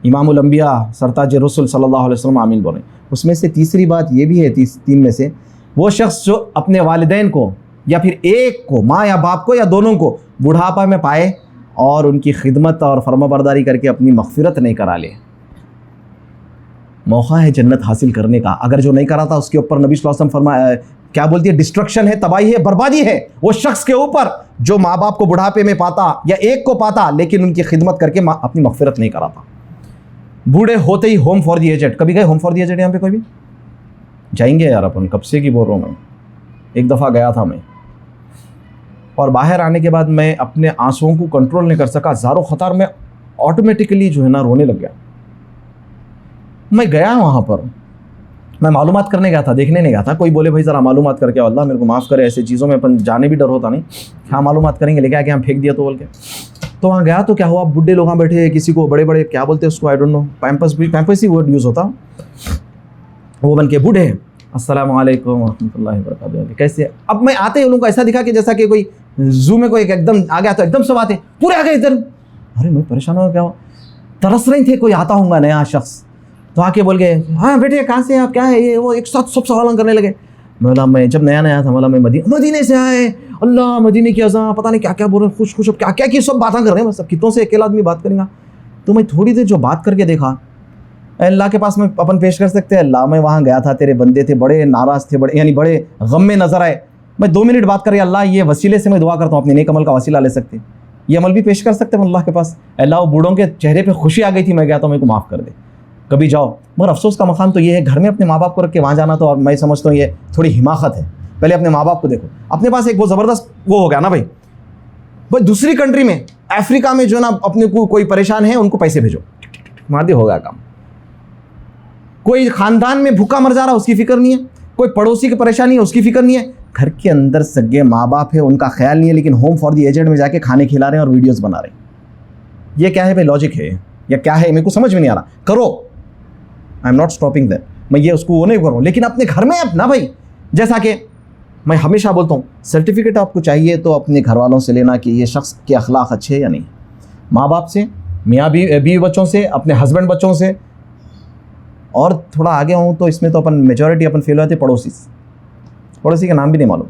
इमामुल अंबिया सरताज रसूल सल्लल्लाहु अलैहि वसल्लम आमीन बोल रहे हैं। उसमें से तीसरी बात ये भी है, तीन में से, वो शख्स जो अपने वालिदैन को या फिर एक को, माँ या बाप को या दोनों को बुढ़ापा में पाए और उनकी खिदमत और फर्माबरदारी करके अपनी मग़फ़िरत नहीं करा ले। मौका है जन्नत हासिल करने का, अगर जो नहीं कराता उसके ऊपर नबी सल्लल्लाहु अलैहि वसल्लम फरमाया, क्या बोलती है, डिस्ट्रक्शन है, तबाही है, बर्बादी है वो शख्स के ऊपर जो माँ बाप को बुढ़ापे में पाता या एक को पाता लेकिन उनकी खिदमत करके अपनी मग़फ़िरत नहीं कराता। बूढ़े होते ही होम फॉर दी एजेड, कभी गए होम फॉर दी एजेड? यहाँ पे कोई भी जाएंगे यार, अपन कब से की बोल रहा हूँ मैं, एक दफ़ा गया था मैं, और बाहर आने के बाद मैं अपने आंसुओं को कंट्रोल नहीं कर सका, ज़ारो ख़तर में ऑटोमेटिकली जो है ना रोने लग गया। मैं गया वहाँ पर, मैं मालूमात करने गया था, देखने नहीं गया था। कोई बोले भाई ज़रा मालूमात करके आओ, अल्लाह मेरे को माफ़ करे, ऐसी चीज़ों में अपन जाने भी डर होता नहीं, हाँ मालूमात करेंगे, लेके आके हम फेंक दिया तो बोल के। तो वहाँ गया तो क्या हुआ, बूढ़े लोग वहाँ बैठे, किसी को बड़े बड़े क्या बोलते हैं उसको, I don't know, pampas he word use होता, वो बन के बूढ़े, अस्सलामु अलैकुम रहमतुल्लाहि व बरकातुहू, कैसे। अब मैं आते ही उनको ऐसा दिखा कि जैसा कि कोई जू में कोई एकदम आ गया तो एकदम सब आते पूरे आ गए इधर। अरे मैं परेशान हो गया, तरस रही थे कोई आता होगा नया शख्स, तो आके बोल गए हाँ बेटे कहाँ से आप, क्या है ये वो, एक साथ सब सवाल करने लगे। बोला मैं जब नया नया था, बोला मैं मदीने से आए, अल्लाह मदीने की अज़ां, पता नहीं क्या क्या बोल रहे हैं, खुश खुश, अब क्या क्या की सब बातें कर रहे हैं, मतलब कितनों से अकेला आदमी बात करेगा। तो मैं थोड़ी देर जो बात करके देखा, अल्लाह के पास में अपन पेश कर सकते हैं, अल्लाह मैं वहाँ गया था, तेरे बंदे थे बड़े नाराज़ थे, बड़े यानी बड़े गम में नज़र आए, मैं 2 मिनट बात कर, अल्लाह ये वसीले से मैं दुआ करता हूँ अपने नेक अमल का वसीला ले सकते, ये अमल भी पेश कर सकते हैं अल्लाह के पास। अल्लाह वो बूढ़ों के चेहरे पे खुशी आ गई थी, मैं गया तो मेरे को माफ़ कर दे। कभी जाओ, मगर अफसोस का मकाम तो ये है, घर में अपने माँ बाप को रख के वहाँ जाना, तो और मैं समझता हूँ ये थोड़ी हिमाकत है। पहले अपने माँ बाप को देखो, अपने पास एक बहुत ज़बरदस्त वो हो गया ना भाई, दूसरी कंट्री में, अफ्रीका में जो ना अपने को कोई परेशान है उनको पैसे भेजो, मार दे, हो गया काम। कोई ख़ानदान में भूखा मर जा रहा उसकी फ़िक्र नहीं है, कोई पड़ोसी की परेशानी है उसकी फ़िक्र नहीं है, घर के अंदर सगे माँ बाप है उनका ख्याल नहीं है, लेकिन होम फॉर दी एजेड में जाके खाने खिला रहे हैं और वीडियोस बना रहे हैं। ये क्या है भाई, लॉजिक है या क्या है, मेरे को समझ में नहीं आ रहा। करो, I am not stopping that, मैं ये उसको वो नहीं कर रहा हूँ, लेकिन अपने घर में ना भाई, जैसा कि मैं हमेशा बोलता हूँ, सर्टिफिकेट आपको चाहिए तो अपने घर वालों से लेना कि ये शख्स के अखलाक अच्छे हैं या नहीं, माँ बाप से, मियाँ बीवी बच्चों से, अपने हस्बैंड बच्चों से, और थोड़ा आगे हूँ तो इसमें तो अपन मेजॉरिटी अपन फेल होते पड़ोसी का नाम भी नहीं मालूम।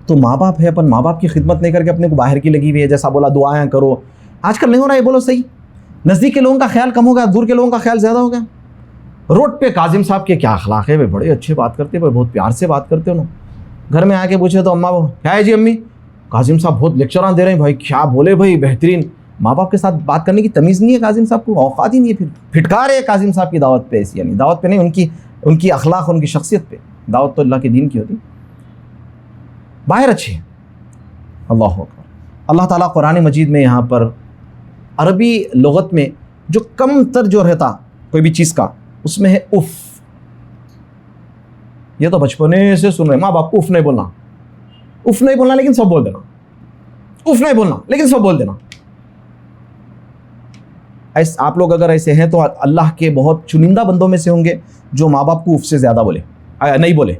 तो माँ बाप है, अपन माँ बाप की खिदमत नहीं करके अपने को बाहर की लगी हुई है, जैसा बोला दुआएं करो, आजकल नहीं हो रहा है, बोलो सही। नज़दीक के लोगों का ख्याल कम हो गया, दूर के लोगों का ख्याल ज़्यादा हो गया। रोड पे काजिम साहब के क्या अखलाक है भाई, बड़े अच्छे बात करते भाई, बहुत प्यार से बात करते हो ना। घर में आके पूछे तो अम्मा वो क्या है जी अम्मी, काजिम साहब बहुत लेक्चर दे रहे हैं भाई, क्या बोले भाई, बेहतरीन। माँ बाप के साथ बात करने की तमीज़ नहीं है काजिम साहब को, औकात ही नहीं है, फिर फिटकार है काजिम साहब की दावत पे ऐसी, यानी दावत पे नहीं, उनकी अखलाक, उनकी शख्सियत पे। दावत तो अल्लाह के दीन की होती, बाहर अच्छे। अल्लाह अकबर। अल्लाह ताला कुरान मजीद में यहाँ पर अरबी लुगत में जो कम तर जो रहता कोई भी चीज़ का, उसमें है उफ़। ये तो बचपने से सुन रहे, माँ बाप को उफ़ नहीं बोलना, उफ़ नहीं बोलना लेकिन सब बोल देना, उफ़ नहीं बोलना लेकिन सब बोल देना। ऐसे आप लोग अगर ऐसे हैं तो अल्लाह के बहुत चुनिंदा बंदों में से होंगे जो माँ बाप को उफ़ से ज़्यादा बोले, नहीं बोले,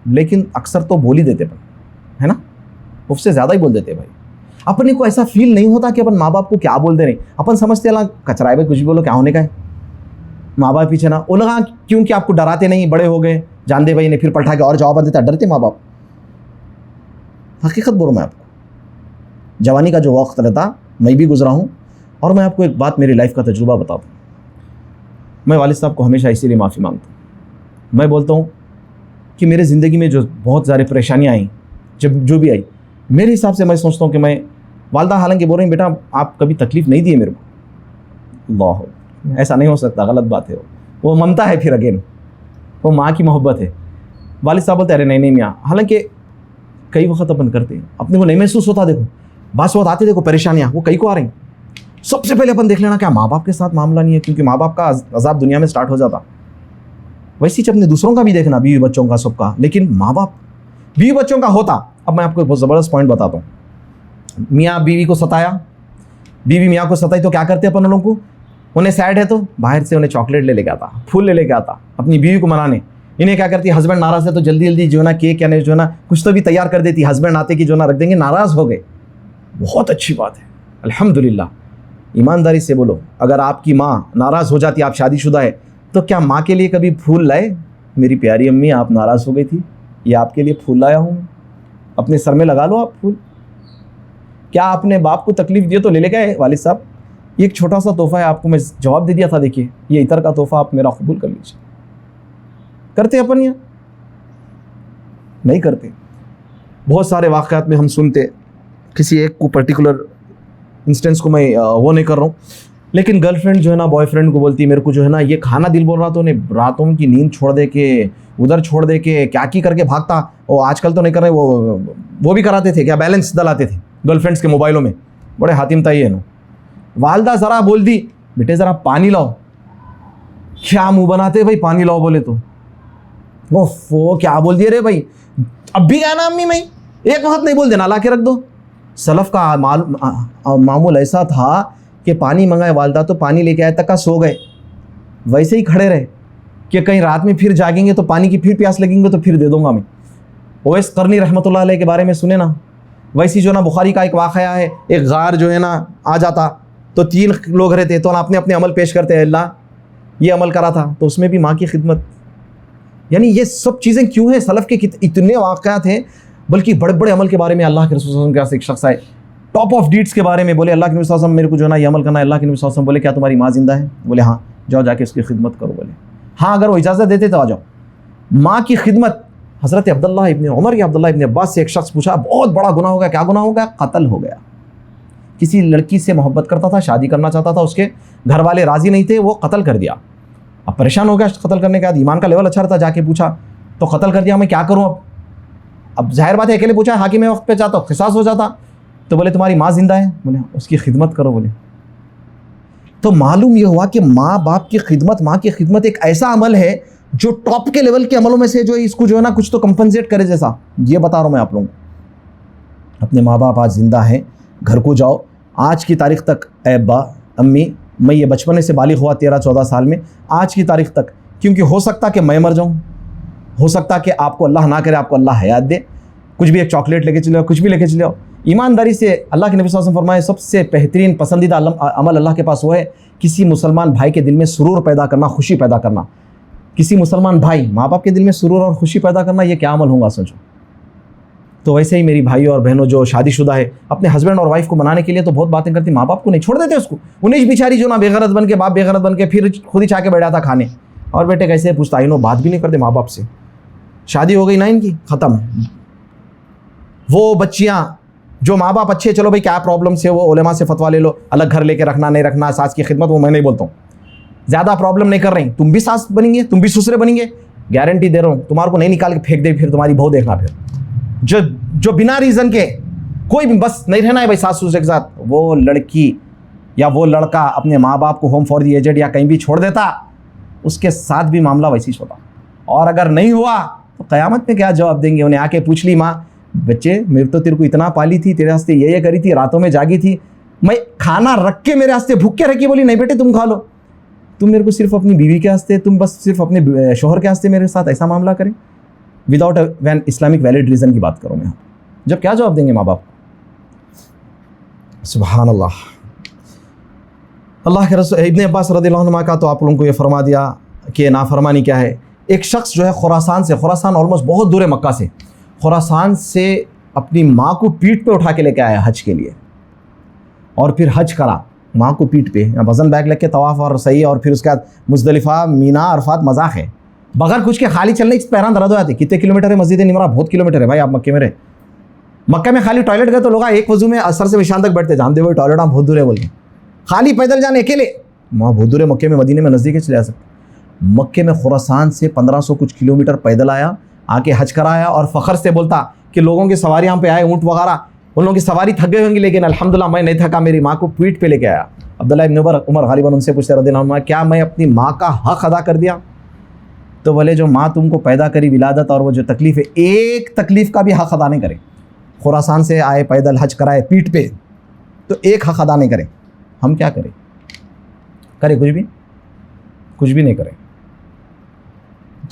लेकिन अक्सर तो बोल ही देते है ना, उफ़ से ज़्यादा ही बोल देते भाई। अपने को ऐसा फील नहीं होता कि अपन माँ बाप को क्या बोल दे रहे, अपन समझते अल्लाह कचराए भाई, कुछ भी बोलो क्या होने का है, माँ बाप पीछे ना वो लगा, क्योंकि आपको डराते नहीं, बड़े हो गए, जान दे भाई ने फिर पलटा के और जवाब देता, डरते माँ बाप। हकीकत बोलूँ मैं आपको, जवानी का जो वक्त रहता मैं भी गुजरा हूँ। और मैं आपको एक बात मेरी लाइफ का तजुर्बा बताता हूँ। मैं वालिद साहब को हमेशा इसीलिए माफ़ी मांगता हूँ। मैं बोलता हूँ कि मेरे ज़िंदगी में जो बहुत सारी परेशानियाँ आई, जब जो भी आई, मेरे हिसाब से मैं सोचता हूँ कि मैं, वालदा हालांकि बोल रही बेटा आप कभी तकलीफ़ नहीं दिए मेरे को, अल्लाह, ऐसा नहीं हो सकता, गलत बात है। वो ममता है, फिर अगेन वो माँ की मोहब्बत है। वालिद साहब बोलते अरे नहीं मियाँ, हालांकि कई वक्त अपन करते हैं, अपने को नहीं महसूस होता। देखो बात आती, देखो परेशानियाँ वो कई को आ रही। सबसे पहले अपन देख लेना क्या माँ बाप के साथ मामला नहीं है, क्योंकि माँ बाप का अजाब दुनिया में स्टार्ट हो जाता। वैसे ही अपने दूसरों का भी देखना, बीवी बच्चों का, सबका, लेकिन माँ बाप बीवी बच्चों का होता। अब मैं आपको एक बहुत ज़बरदस्त पॉइंट बताता हूँ। मियाँ बीवी को सताया, बीवी मियाँ को सताई तो क्या करते अपन लोगों को, उन्हें सैड है तो बाहर से उन्हें चॉकलेट ले लेके आता, फूल ले लेके आता अपनी बीवी को मनाने। इन्हें क्या करती है, हस्बैंड नाराज़ है तो जल्दी जल्दी जो है ना केक या नहीं जो है ना कुछ तो भी तैयार कर देती। हस्बैंड आते कि जो ना रख देंगे, नाराज़ हो गए, बहुत अच्छी बात है, अल्हम्दुलिल्लाह। ईमानदारी से बोलो, अगर आपकी माँ नाराज़ हो जाती, आप शादीशुदा है, तो क्या माँ के लिए कभी फूल लाए, मेरी प्यारी अम्मी आप नाराज़ हो गई थी, ये आपके लिए फूल लाया हूँ, अपने सर में लगा लो आप फूल। क्या आपने बाप को तकलीफ़ दी तो ले गए वालिद साहब, ये एक छोटा सा तोहफ़ा है आपको, मैं जवाब दे दिया था, देखिए ये इतर का तोहफ़ा, आप मेरा कबूल कर लीजिए। करते अपन या नहीं करते? बहुत सारे वाक़यात में हम सुनते, किसी एक को पर्टिकुलर इंस्टेंस को मैं वो नहीं कर रहा हूँ, लेकिन गर्लफ्रेंड जो है ना बॉयफ्रेंड को बोलती है मेरे को जो है ना ये खाना दिल बोल रहा, तो उन्हें रातों की नींद छोड़ दे के, उधर छोड़ दे के क्या की करके भागता। और आजकल तो नहीं कर रहे, वो भी कराते थे क्या, बैलेंस डलाते थे गर्लफ्रेंड्स के मोबाइलों में, बड़े हातिम ताई है ना। वालदा ज़रा बोल दी बेटे ज़रा पानी लाओ, क्या मुँह बनाते भाई, पानी लाओ बोले तो वो क्या बोल दिए रे भाई, अब भी क्या ना अम्मी मैं एक वक्त नहीं बोल देना, ला के रख दो। सलफ़ का मामूल ऐसा था कि पानी मंगाए वालदा तो पानी लेके आए तक का सो गए, वैसे ही खड़े रहे कि कहीं रात में फिर जागेंगे तो पानी की फिर प्यास लगेंगे तो फिर दे दूंगा मैं। ओवैस करनी रहमतुल्लाह अलैह के बारे में सुने ना, वैसी जो ना बुखारी का एक वाक़या है, एक गार जो है ना आ जाता तो 3 लोग रहते तो अपने अपने अमल पेश करते हैं, अल्लाह ये अमल करा था, तो उसमें भी माँ की खिदमत। यानी ये सब चीज़ें क्यों हैं, सलफ़ के इतने वाक़यात हैं, बल्कि बड़े बड़े अमल के बारे में अल्लाह के रसूल सल्लल्लाहु अलैहि वसल्लम के एक शख्स आए, टॉप ऑफ डीड्स के बारे में बोले, अल्लाह के नबी सल्लल्लाहु अलैहि वसल्लम मेरे को जो है ना ये अमल करना है। अल्लाह के नबी सल्लल्लाहु अलैहि वसल्लम बोले क्या तुम्हारी माँ जिंदा है? बोले हाँ, जाओ जाके उसकी खिदमत करो। बोले हाँ, अगर वो इजाज़त देते तो आ जाओ। माँ की खिदमत, हज़रत अब्दुल्लाह इब्न उमर या अब्दुल्लाह इब्न अब्बास से एक शख्स पूछा, बहुत बड़ा गुनाह हो गया, क्या गुनाह हो गया? कत्ल हो गया। किसी लड़की से मोहब्बत करता था, शादी करना चाहता था, उसके घर वाले राज़ी नहीं थे, वो कत्ल कर दिया। अब परेशान हो गया कत्ल करने के बाद, ईमान का लेवल अच्छा रहता, जाके पूछा तो कत्ल कर दिया, मैं क्या करूँ अब जाहिर बात है अकेले पूछा, हाकिम वक्त पे चाहता क़िसास हो जाता। तो बोले तुम्हारी माँ जिंदा है? बोले उसकी खिदमत करो। बोले तो मालूम ये हुआ कि माँ बाप की खिदमत, माँ की खिदमत एक ऐसा अमल है जो टॉप के लेवल के अमलों में से, जो इसको जो है ना कुछ तो कंपनसेट करे जैसा। ये बता रहा हूँ मैं आप लोगों को, अपने माँ बाप आज जिंदा हैं, घर को जाओ, आज की तारीख़ तक अब्बा अम्मी, मैं ये बचपने से बालिग हुआ 13-14 साल में, आज की तारीख़ तक, क्योंकि हो सकता कि मैं मर जाऊँ, हो सकता कि आपको अल्लाह ना करे, आपको अल्लाह हयात दे, कुछ भी एक चॉकलेट लेके चले आओ, कुछ भी लेके चले आओ। ईमानदारी से अल्लाह के नबी सल्लल्लाहु अलैहि वसल्लम फरमाए सबसे बेहतरीन पसंदीदा अमल अल्लाह के पास वो है, किसी मुसलमान भाई के दिल में सुरूर पैदा करना, खुशी पैदा करना। किसी मुसलमान भाई, माँ बाप के दिल में सुरूर और खुशी पैदा करना, ये क्या अमल होगा सोचो। तो वैसे ही मेरी भाई और बहनों जो शादीशुदा है, अपने हस्बैंड और वाइफ को मनाने के लिए तो बहुत बातें करती, माँ बाप को नहीं छोड़ देते उसको, उन्हें बेचारी जो ना बेगरत बन के, बाप बेगरत बन के फिर खुद ही चाह के बैठा था खाने, और बेटे कैसे पूछता, इन्हों बात भी नहीं करते माँ बाप से, शादी हो गई ना इनकी, ख़त्म। वो बच्चियाँ जो माँ बाप अच्छे, चलो भाई क्या प्रॉब्लम से, वो उलेमा से फतवा ले लो, अलग घर लेके रखना नहीं रखना, सास की खिदमत, वो मैं नहीं बोलता हूँ, ज़्यादा प्रॉब्लम नहीं कर रही, तुम भी सास बनेंगे, तुम भी ससुरे बनेंगे, गारंटी दे रहा हूँ, तुम्हारे को नहीं निकाल के फेंक दे, फिर तुम्हारी बहू देखना, फिर जो बिना रीज़न के कोई भी बस नहीं रहना है भाई सास ससुर के साथ, वो लड़की या वो लड़का अपने माँ बाप को होम फॉर द एजेड या कहीं भी छोड़ देता, उसके साथ भी मामला वैसे ही होता। और अगर नहीं हुआ तो क़यामत में क्या जवाब देंगे, उन्हें आके पूछ ली माँ, बच्चे मेरे तो तेरे को इतना पाली थी, तेरे वास्ते ये करी थी, रातों में जागी थी, मैं खाना रख के मेरे वास्ते भूख के रखी, बोली नहीं बेटे तुम खा लो, तुम मेरे को सिर्फ अपनी बीवी के वास्ते, तुम बस सिर्फ अपने शोहर के वास्ते मेरे साथ ऐसा मामला करें, विदाउट वैन इस्लामिक वैलिड रीज़न की बात करूँ मैं, जब क्या जवाब देंगे माँ बाप? सुभान अल्लाह। अल्लाह के रसूल इब्न अब्बास रज़ियल्लाहु अन्हुमा का तो आप लोगों को ये फरमा दिया कि नाफरमानी क्या है। एक शख्स जो है खुरासान से, खुरासान ऑलमोस्ट बहुत दूर है मक्का से, खुरासान से अपनी माँ को पीठ पे उठा के लेके आया हज के लिए, और फिर हज करा माँ को पीठ पे, वज़न बैग लग के तवाफ़ और सही, और फिर उसके बाद मुज़दलिफ़ा, मीना, अरफात, मज़ाक है। बगैर कुछ के खाली चलने की पैरां दर्द हो जाती। कितने किलोमीटर है मस्जिद निमरा? बहुत किलोमीटर है भाई। आप मक्के में रहे, मक्के में खाली टॉयलेट गए तो लोग एक वजू में असर से विशाल तक बैठते, जानते हुए टॉयलेट आप बहुत दूर है बोल के, खाली पैदल जाने अकेले वहाँ बहुत दूर है। मक्के में मदीने में नज़दीक है, चले जा सकते। मक्के में खुरासान से 1500 कुछ किलोमीटर पैदल आया, आके हज कराया, और फ़ख्र से बोलता कि लोगों की सवारी यहाँ पे आए, ऊँट वगैरह, उन लोगों की सवारी थक गई होंगी, लेकिन अल्हम्दुलिल्लाह मैं नहीं थका, मेरी माँ को पीठ पे लेके आया। अब्दुल्लाह इब्न उमर गालिबन उनसे पूछते रज़ियल्लाहु अन्हु, क्या मैं अपनी माँ का हक़ अदा कर दिया? तो बोले जो माँ तुमको पैदा करी, विलादत और वो जो तकलीफ़ है, एक तकलीफ़ का भी हक़ अदा नहीं करे। खुरासान से आए, पैदल हज कराए पीठ पे, तो एक हक़ अदा नहीं करे। हम क्या करें? करे कुछ भी नहीं करें।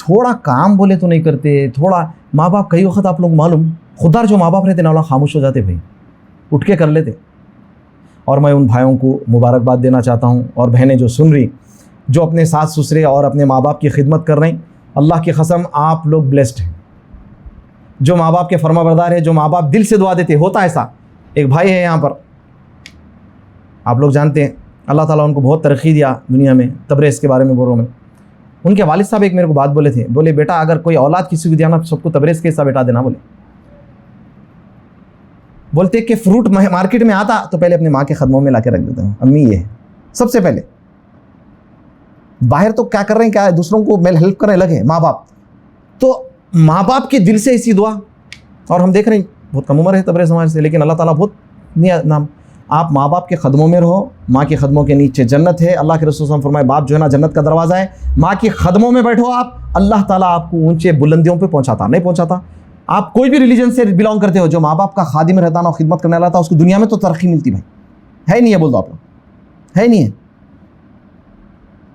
थोड़ा काम बोले तो नहीं करते, थोड़ा माँ बाप, कई वक्त आप लोग मालूम खुदार जो माँ बाप रहते ना, खामोश हो जाते भाई, उठ के कर लेते। और मैं उन भाइयों को मुबारकबाद देना चाहता हूँ, और बहनें जो सुन रही, जो अपने सास ससुरे और अपने माँ बाप की खिदमत कर रही, अल्लाह की कसम आप लोग ब्लेस्ड हैं। जो माँ बाप के फरमाबरदार है, जो माँ बाप दिल से दुआ देते। होता ऐसा, एक भाई है यहाँ पर, आप लोग जानते हैं, अल्लाह ताला उनको बहुत तरक्की दिया दुनिया में, तबरेज़ के बारे में बोल रहा हूँ मैं। उनके वालिद साहब एक मेरे को बात बोले थे, बोले बेटा अगर कोई औलाद किसी को दिया ना, सबको तबरेज़ के हिस्सा बेटा देना। बोलते कि फ्रूट मार्केट में आता तो पहले अपनी माँ के कदमों में ला के रख देते हैं, अम्मी ये सबसे पहले। बाहर तो क्या कर रहे हैं, क्या है, दूसरों को हेल्प करने लगे माँ बाप, तो माँ बाप के दिल से ऐसी दुआ। और हम देख रहे हैं बहुत कम उम्र है तबरेज़ हमारे से, लेकिन अल्लाह ताला बहुत नाम। आप माँ बाप के कदमों में रहो, माँ के कदमों के नीचे जन्नत है। अल्लाह के रसूल सल्लल्लाहु अलैहि वसल्लम फरमाए, बाप जो है ना जन्नत का दरवाज़ा है। माँ के कदमों में बैठो आप, अल्लाह ताला आपको ऊंचे बुलंदियों पे पहुँचाता नहीं पहुँचाता। आप कोई भी रिलीजन से बिलोंग करते हो, जो माँ बाप का खादिम रहता ना, खिदमत करने वाला था, उसको दुनिया में तो तरक्की मिलती भाई, है नहीं है? बोल दो आप लोग, है नहीं है?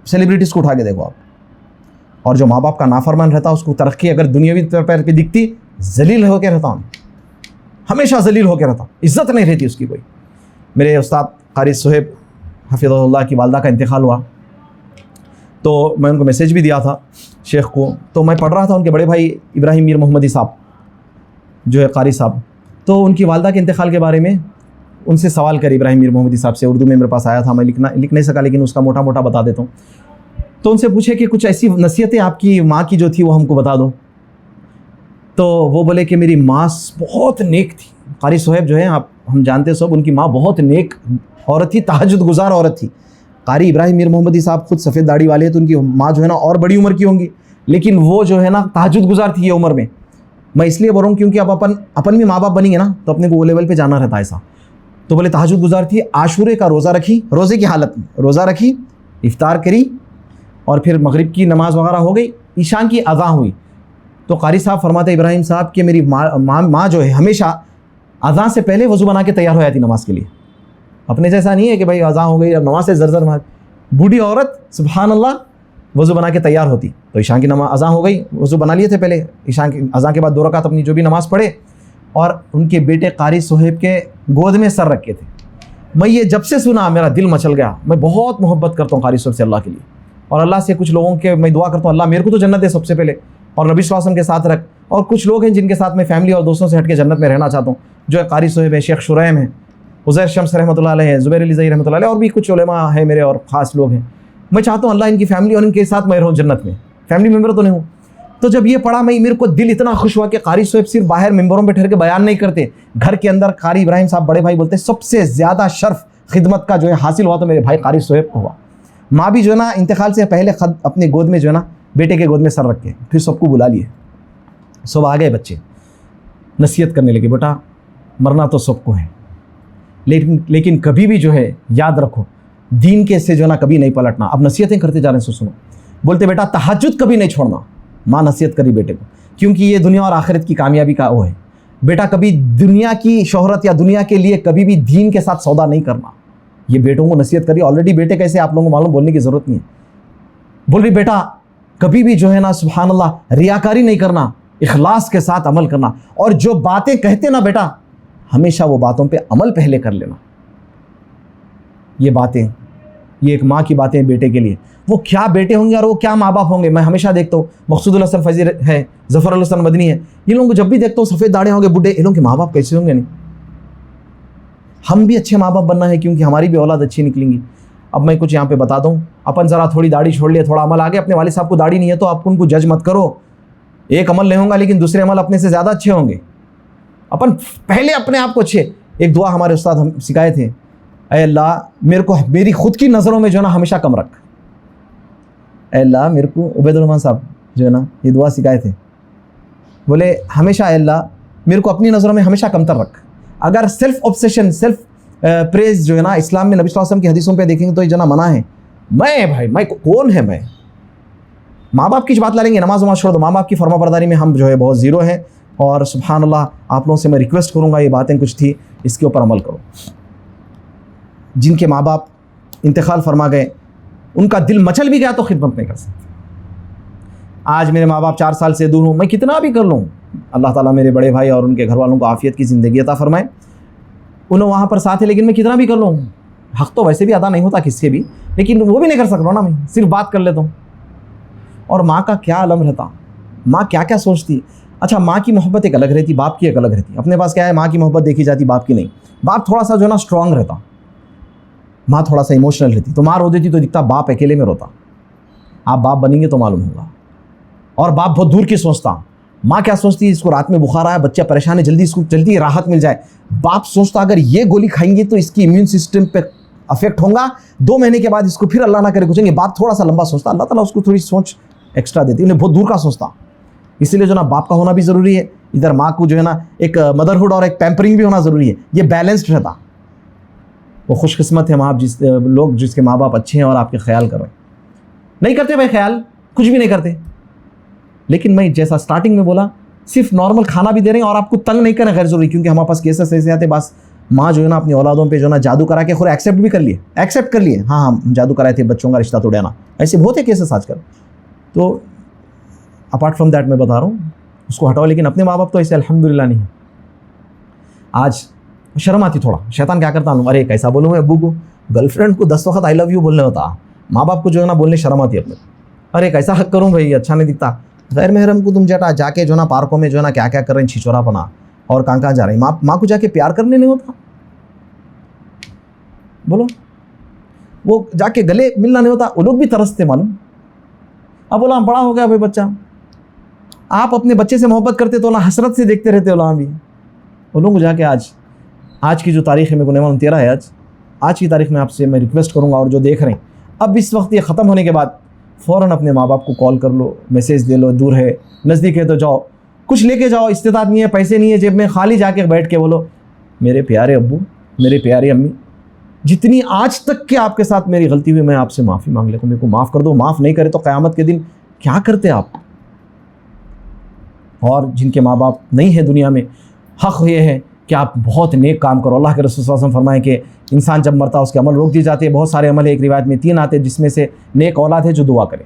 सेलिब्रिटीज़ को उठा के देखो आप, और जो माँ बाप का नाफरमान रहता उसको तरक्की अगर दुनियावी तौर पर दिखती, जलील होकर रहता हूँ, हमेशा जलील होकर रहता, इज्जत नहीं रहती उसकी कोई। मेरे उस्ताद क़ारी सुहेब हफ़िज़हुल्लाह की वालदा का इंतकाल हुआ, तो मैं उनको मैसेज भी दिया था शेख को। तो मैं पढ़ रहा था, उनके बड़े भाई इब्राहिम मीर मोहम्मदी साहब जो है क़ारी साहब, तो उनकी वालदा के इंतकाल के बारे में उनसे सवाल कर, इब्राहिम मीर मोहम्मदी साहब से, उर्दू में मेरे पास आया था, मैं लिख नहीं सका, लेकिन उसका मोटा मोटा बता देता हूँ। तो उनसे पूछे कि कुछ ऐसी नसीहतें आपकी माँ की जो थी वो हमको बता दो। तो वो बोले कि मेरी माँ बहुत नेक थी। क़ारी सुहेब जो है, आप हम जानते सब, उनकी माँ बहुत नेक औरत थी, तहज्जुद गुजार औरत थी। क़ारी इब्राहिम मीर मोहम्मदी साहब खुद सफ़ेद दाढ़ी वाले हैं, तो उनकी माँ जो है ना और बड़ी उम्र की होंगी, लेकिन वो जो है ना तहज्जुद गुजार थी ये उम्र में। मैं इसलिए बोल रहा हूँ क्योंकि अब अपन भी माँ बाप बनेंगे ना, तो अपने को वो लेवल पे जाना रहता है ऐसा। तो बोले तहज्जुद गुजार थी, आशूरे का रोज़ा रखी, रोज़े की हालत में रोज़ा रखी, इफ्तार करी, और फिर मगरिब की नमाज़ वगैरह हो गई, ईशान की अज़ां हुई। तो क़ारी साहब फरमाते इब्राहिम साहब कि मेरी माँ जो है हमेशा अज़ां से पहले वज़ू बना के तैयार हो जाती नमाज़ के लिए। अपने जैसा नहीं है कि भाई अज़ां हो गई अब नमाज़ से ज़र मार, बूढ़ी औरत सुभान अल्लाह वज़ू बना के तैयार होती। तो ईशान की नमाज़ अज़ां हो गई, वज़ू बना लिए थे पहले, ईशान की अज़ां के बाद 2 रकात अपनी जो भी नमाज़ पढ़े, और उनके बेटे क़ारी सुहेब के गोद में सर रखे थे। मैं ये जब से सुना मेरा दिल मचल गया। मैं बहुत मोहब्बत करता हूँ क़ारी सुहेब से अल्लाह के लिए, और अल्लाह से कुछ लोगों के मैं दुआ करता हूँ, अल्लाह मेरे को तो जन्नत दे सबसे पहले, और नबी सल्लल्लाहु अलैहि वसल्लम के साथ रख। और कुछ लोग हैं जिनके साथ मैं फैमिली और दोस्तों से हट के जन्नत में रहना चाहता हूँ, जो है क़ारी सुहेब है, शेख शुरैम है, उज़ैर शम्स रहमतुल्लाह अलैह है, ज़ुबैर अली ज़ई रहमतुल्लाह अलैह, और भी कुछ उलेमा है मेरे और ख़ास लोग हैं। मैं चाहता हूँ अल्लाह इनकी फैमिली और इनके साथ मैं रहूँ जन्नत में, फैमिली मेम्बर तो नहीं हूँ। तो जब ये पढ़ा, मेरे को दिल इतना खुश हुआ कि क़ारी सुहेब सिर्फ बाहर मेम्बरों पर ठहर के बयान नहीं करते, घर के अंदर क़ारी इब्राहिम साहब बड़े भाई बोलते सबसे ज़्यादा शर्फ खिदमत का जो है हासिल हुआ तो मेरे भाई क़ारी सुहेब को हुआ। माँ भी जो है ना इंतकाल से पहले ख़ुद अपने गोद में जो है ना बेटे के गोद में सर रख के फिर सबको बुला लिए, सब आ गए बच्चे, नसीहत करने लगे, बेटा मरना तो सबको है, लेकिन कभी भी जो है याद रखो दीन के से जो है ना कभी नहीं पलटना। अब नसीहतें करते जा रहे हैं, सुनो। बोलते बेटा तहज्जुद कभी नहीं छोड़ना, माँ नसीहत करी बेटे को, क्योंकि ये दुनिया और आखिरत की कामयाबी का वो है। बेटा कभी दुनिया की शोहरत या दुनिया के लिए कभी भी दीन के साथ सौदा नहीं करना। ये बेटों को नसीहत करी। ऑलरेडी बेटे कैसे आप लोगों को मालूम, बोलने की ज़रूरत नहीं है। बोल रही बेटा कभी भी जो है ना सुभान अल्लाह रियाकारी नहीं करना, इखलास के साथ अमल करना, और जो बातें कहते ना बेटा हमेशा वो बातों पे अमल पहले कर लेना। ये बातें, ये एक माँ की बातें बेटे के लिए, वो क्या बेटे होंगे और वो क्या माँ बाप होंगे। मैं हमेशा देखता हूँ, मकसूदुल हसन फैज़ी है, ज़फ़रुल हसन मदनी है, ये लोगों को जब भी देखता हूँ सफ़ेद दाढ़े होंगे, बुढ़े, इन लोगों के माँ बाप कैसे होंगे। नहीं, हम भी अच्छे माँ बाप बनना है, क्योंकि हमारी भी औलाद अच्छी निकलेंगी। अब मैं कुछ यहाँ पे बता दूँ, अपन ज़रा थोड़ी दाढ़ी छोड़ लिए, थोड़ा अमल आ गया, अपने वालिद साहब को दाढ़ी नहीं है तो आप उनको जज मत करो। एक अमल नहीं होगा लेकिन दूसरे अमल अपने से ज़्यादा अच्छे होंगे। अपन पहले अपने आप को अच्छे, एक दुआ हमारे उस्ताद हम सिखाए थे, ऐ अल्लाह मेरे को मेरी खुद की नज़रों में जो है ना हमेशा कम रख। ऐ अल्लाह मेरे को, उबैदुर रहमान साहब जो है ना ये दुआ सिखाए थे, बोले हमेशा ऐ अल्लाह मेरे को अपनी नज़रों में हमेशा कमतर रख। अगर सेल्फ ऑब्सेशन, सेल्फ प्रेज जो है ना इस्लाम में नबी सल्लल्लाहु अलैहि वसल्लम की हदीसों पे देखेंगे तो ये जना मना है। मैं कौन है, मैं माँ बाप की बात ला लेंगे, नमाज वमाज छोड़ दो, माँ बाप की फर्माबरदारी में हम जो है बहुत ज़ीरो हैं। और सुभान अल्लाह, आप लोगों से मैं रिक्वेस्ट करूँगा, ये बातें कुछ थी इसके ऊपर अमल करो। जिनके माँ बाप इंतकाल फरमा गए, उनका दिल मचल भी गया तो खिदमत नहीं कर सकते। आज मेरे माँ बाप 4 साल से दूर हूँ, मैं कितना भी कर लूँ, अल्लाह ताला मेरे बड़े भाई और उनके घर वालों को आफियत की ज़िंदगी अता फरमाए, उन्हें वहाँ पर साथ है, लेकिन मैं कितना भी कर लूँ, हक़ तो वैसे भी अदा नहीं होता किससे भी, लेकिन वो भी नहीं कर सकता ना, मैं सिर्फ बात कर लेता हूँ। और माँ का क्या अलम रहता, माँ क्या क्या सोचती। अच्छा, माँ की मोहब्बत एक अलग रहती, बाप की एक अलग रहती। अपने पास क्या है, माँ की मोहब्बत देखी जाती, बाप की नहीं। बाप थोड़ा सा जो है ना स्ट्रॉन्ग रहता, माँ थोड़ा सा इमोशनल रहती। तो माँ रो देती तो दिखता बाप अकेले में रोता। आप बाप बनेंगे तो मालूम होगा। और बाप बहुत दूर की सोचता, माँ क्या सोचती है, इसको रात में बुखार आया, बच्चा परेशान है, जल्दी इसको जल्दी राहत मिल जाए। बाप सोचता अगर ये गोली खाएंगे तो इसकी इम्यून सिस्टम पे अफेक्ट होगा, 2 महीने के बाद इसको फिर अल्लाह ना करे कुछ। बाप थोड़ा सा लंबा सोचता, अल्लाह ताला उसको थोड़ी सोच एक्स्ट्रा देती, उन्हें बहुत दूर का सोचता। इसीलिए जो ना बाप का होना भी ज़रूरी है, इधर माँ को जो है ना एक मदरहुड और एक पैम्परिंग भी होना ज़रूरी है, ये बैलेंस्ड रहता। वो खुशकिस्मत है माँ लोग जिसके माँ बाप अच्छे हैं और आपके ख्याल कर रहे हैं। नहीं करते भाई ख्याल, कुछ भी नहीं करते, लेकिन मैं जैसा स्टार्टिंग में बोला, सिर्फ नॉर्मल खाना भी दे रहे हैं और आपको तंग नहीं करना गैर ज़रूरी, क्योंकि हमारे पास केसेस ऐसे आते बस माँ जो है ना अपनी औलादों पे जो है ना जादू करा के खुद एक्सेप्ट भी कर लिए, एक्सेप्ट कर लिए, हाँ हम जादू कराए थे, बच्चों का रिश्ता तोड़ना, ऐसे बहुत है केसेस आजकल। तो अपार्ट फ्रॉम दैट मैं बता रहा हूँ, उसको हटाओ, लेकिन अपने माँ बाप तो ऐसे अल्हम्दुलिल्लाह नहीं है। आज शर्म आती थोड़ा, शैतान क्या करता हूँ, अरे कैसा बोलूँ मैं अब्बू को, गर्लफ्रेंड को 10 वक्त आई लव यू बोलने होता, माँ बाप को जो है ना बोलने शर्म आती है अपने, अरे कैसा हक करूँ भाई, अच्छा नहीं दिखता। गैर महरम को तुम जटा जाके जो ना पार्कों में जो है ना क्या क्या कर रहे हैं, छिछोरापना और कहाँ जा रहे हैं। माँ को जाके प्यार करने नहीं होता, बोलो, वो जाके गले मिलना नहीं होता, वो लोग भी तरसते मालूम। अब बोला बड़ा हो गया भाई बच्चा, आप अपने बच्चे से मोहब्बत करते तो ना हसरत से देखते रहते हो ना भी। वो लोग जाके आज की जो तारीख़ है, मेरे को नहीं मालूम 13 है आज की तारीख़ में आपसे मैं रिक्वेस्ट करूँगा, और जो देख रहे हैं अब इस वक्त ये ख़त्म होने के बाद फ़ौरन अपने माँ बाप को कॉल कर लो, मैसेज दे लो, दूर है नज़दीक है तो जाओ, कुछ लेके जाओ, इस्तेताद नहीं है, पैसे नहीं है जेब में, खाली जाके बैठ के बोलो, मेरे प्यारे अब्बू, मेरे प्यारी अम्मी, जितनी आज तक के आपके साथ मेरी गलती हुई, मैं आपसे माफ़ी मांग लेता हूँ, मेरे को माफ़ कर दो। माफ़ नहीं करे तो क़यामत के दिन क्या करते आप। और जिनके माँ बाप नहीं है दुनिया में, हक़ ये है कि आप बहुत नेक काम करो। अल्लाह के रसूल सल्लल्लाहु अलैहि वसल्लम फरमाए कि इंसान जब मरता है उसके अमल रोक दिए जाते हैं। बहुत सारे अमल है, एक रिवायत में 3 आते हैं, जिसमें से नेक औलाद है जो दुआ करे।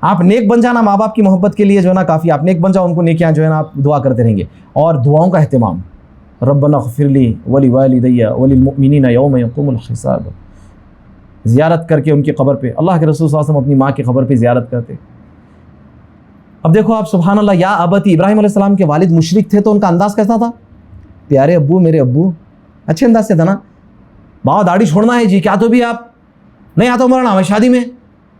आप नेक बन जाना, माँ बाप की मोहब्बत के लिए जो है ना काफ़ी, आप नेक बन जाओ, उनको नेकियां जो है ना आप दुआ करते रहेंगे। और दुआओं का अहतमाम, रब्बना ग़फ़िरली वली वालिदैया वलिल मुमिनीना यौम यक़ूमुल हिसाब, ज़ियारत करके उनकी कब्र पे, अल्लाह के रसूल सल्लल्लाहु अलैहि वसल्लम अपनी माँ की कब्र पे ज़ियारत करते। अब देखो आप, सुभान अल्लाह, या अबती, इब्राहिम अलैहिस्सलाम के वालिद मुशरिक थे तो उनका अंदाज़ कैसा था, प्यारे अब्बू, मेरे अब्बू, अच्छे अंदाज से था ना, बाबा दाढ़ी छोड़ना है जी, क्या तो भी आप नहीं आता मरना हमें शादी में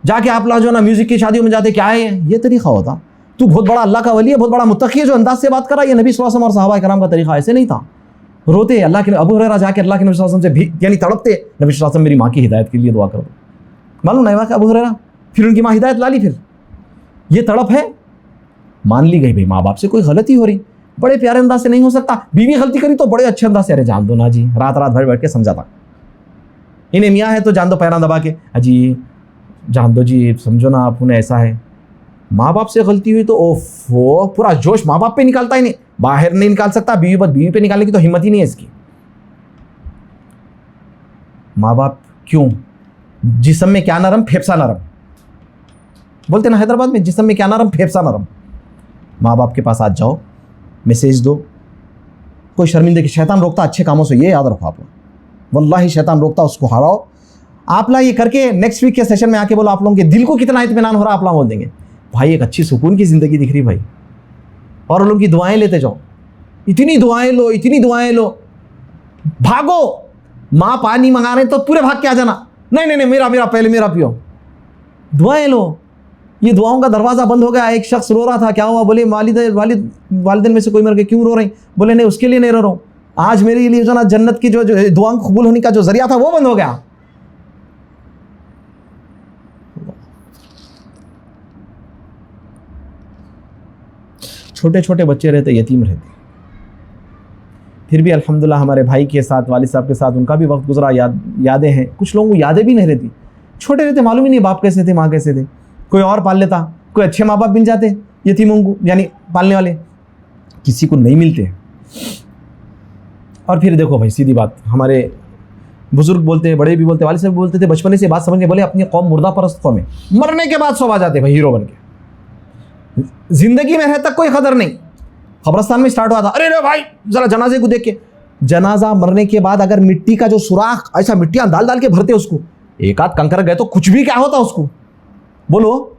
जाके आप लोग जो ना म्यूज़िक की शादियों में जाते, क्या है ये तरीक़ा होता। तू बहुत बड़ा अल्लाह का वली है, बहुत बड़ा मुत्तक़ी है, जो अंदाज से बात करा, ये नबी सल्लल्लाहु अलैहि वसल्लम और सहाबा कराम का तरीक़ा ऐसे नहीं था। रोते अल्लाह के अबू हुरैरा जाके अल्लाह के नबी सल्लल्लाहु अलैहि वसल्लम से भी यानी तड़पते, नबी सल्लल्लाहु अलैहि वसल्लम मेरी माँ की हिदायत के लिए दुआ कर दो। मालूम नहीं वाक़ अबू हुरैरा, फिर उनकी माँ हिदायत ला ली, फिर ये तड़प है, मान ली गई भाई माँ बाप से कोई गलती हो रही, बड़े प्यारे अंदाज से नहीं हो सकता। बीवी गलती करी तो बड़े अच्छे अंदाज से, अरे जान दो ना जी, रात भर बैठ के समझाता, इन्हें मियाँ है तो जान दो पैरा दबा के, अजी जान दो जी, समझो ना आप, उन्हें ऐसा है। माँ बाप से गलती हुई तो ओफो, पूरा जोश माँ बाप पे निकालता ही नहीं, बाहर नहीं निकाल सकता, बीवी पे निकालने की तो हिम्मत ही नहीं है इसकी। माँ बाप क्यों, जिस्म में क्या नरम फेफसा नरम, बोलते ना हैदराबाद में, जिस्म में क्या नरम फेफसा नरम। माँ बाप के पास आज जाओ, मैसेज दो, कोई शर्मिंदगी, शैतान रोकता अच्छे कामों से, ये याद रखो आप लोग, वल्लाही शैतान रोकता, उसको हराओ। आप ला ये करके नेक्स्ट वीक के सेशन में आके बोलो आप लोगों के दिल को कितना इत्मीनान हो रहा है, आप लोग बोल देंगे भाई एक अच्छी सुकून की ज़िंदगी दिख रही भाई। और उन लोगों की दुआएं लेते जाओ, इतनी दुआएं लो, इतनी दुआएं लो, भागो माँ पानी मंगा रहे तो पूरे भाग के आ जाना, नहीं नहीं नहीं मेरा मेरा पहले मेरा पियो, दुआएं लो। ये दुआओं का दरवाज़ा बंद हो गया। एक शख्स रो रहा था, क्या हुआ? बोले वालिदैन में से कोई मर गए, क्यों रो रहे? बोले नहीं उसके लिए नहीं रो रहा हूँ, आज मेरे लिए जो ना जन्नत की जो दुआओं कबूल होने का जो जरिया था वो बंद हो गया। छोटे छोटे बच्चे रहते, यतीम रहते, फिर भी अल्हम्दुलिल्लाह हमारे भाई के साथ, वालिद साहब के साथ उनका भी वक्त गुजरा, यादें हैं। कुछ लोगों को यादें भी नहीं रहती, छोटे रहते मालूम ही नहीं बाप कैसे थे, माँ कैसे थे। कोई और पाल लेता, कोई अच्छे माँ बाप मिल जाते यतीमों को, यानी पालने वाले किसी को नहीं मिलते। और फिर देखो भाई सीधी बात, हमारे बुजुर्ग बोलते हैं, बड़े भी बोलते, वालिद साहब बोलते थे, बचपने से बात समझ के बोले अपनी कौम मुर्दा परस्त कौम है, मरने के बाद सब आ जाते भाई हीरो बन के, जिंदगी में है तक कोई कदर नहीं। कब्रस्तान में स्टार्ट हुआ था, अरे रे भाई जरा जनाजे को देख के, जनाजा मरने के बाद अगर मिट्टी का जो सुराख, ऐसा मिट्टियां डाल डाल के भरते उसको, एक आध कंकर गए तो कुछ भी क्या होता उसको, बोलो।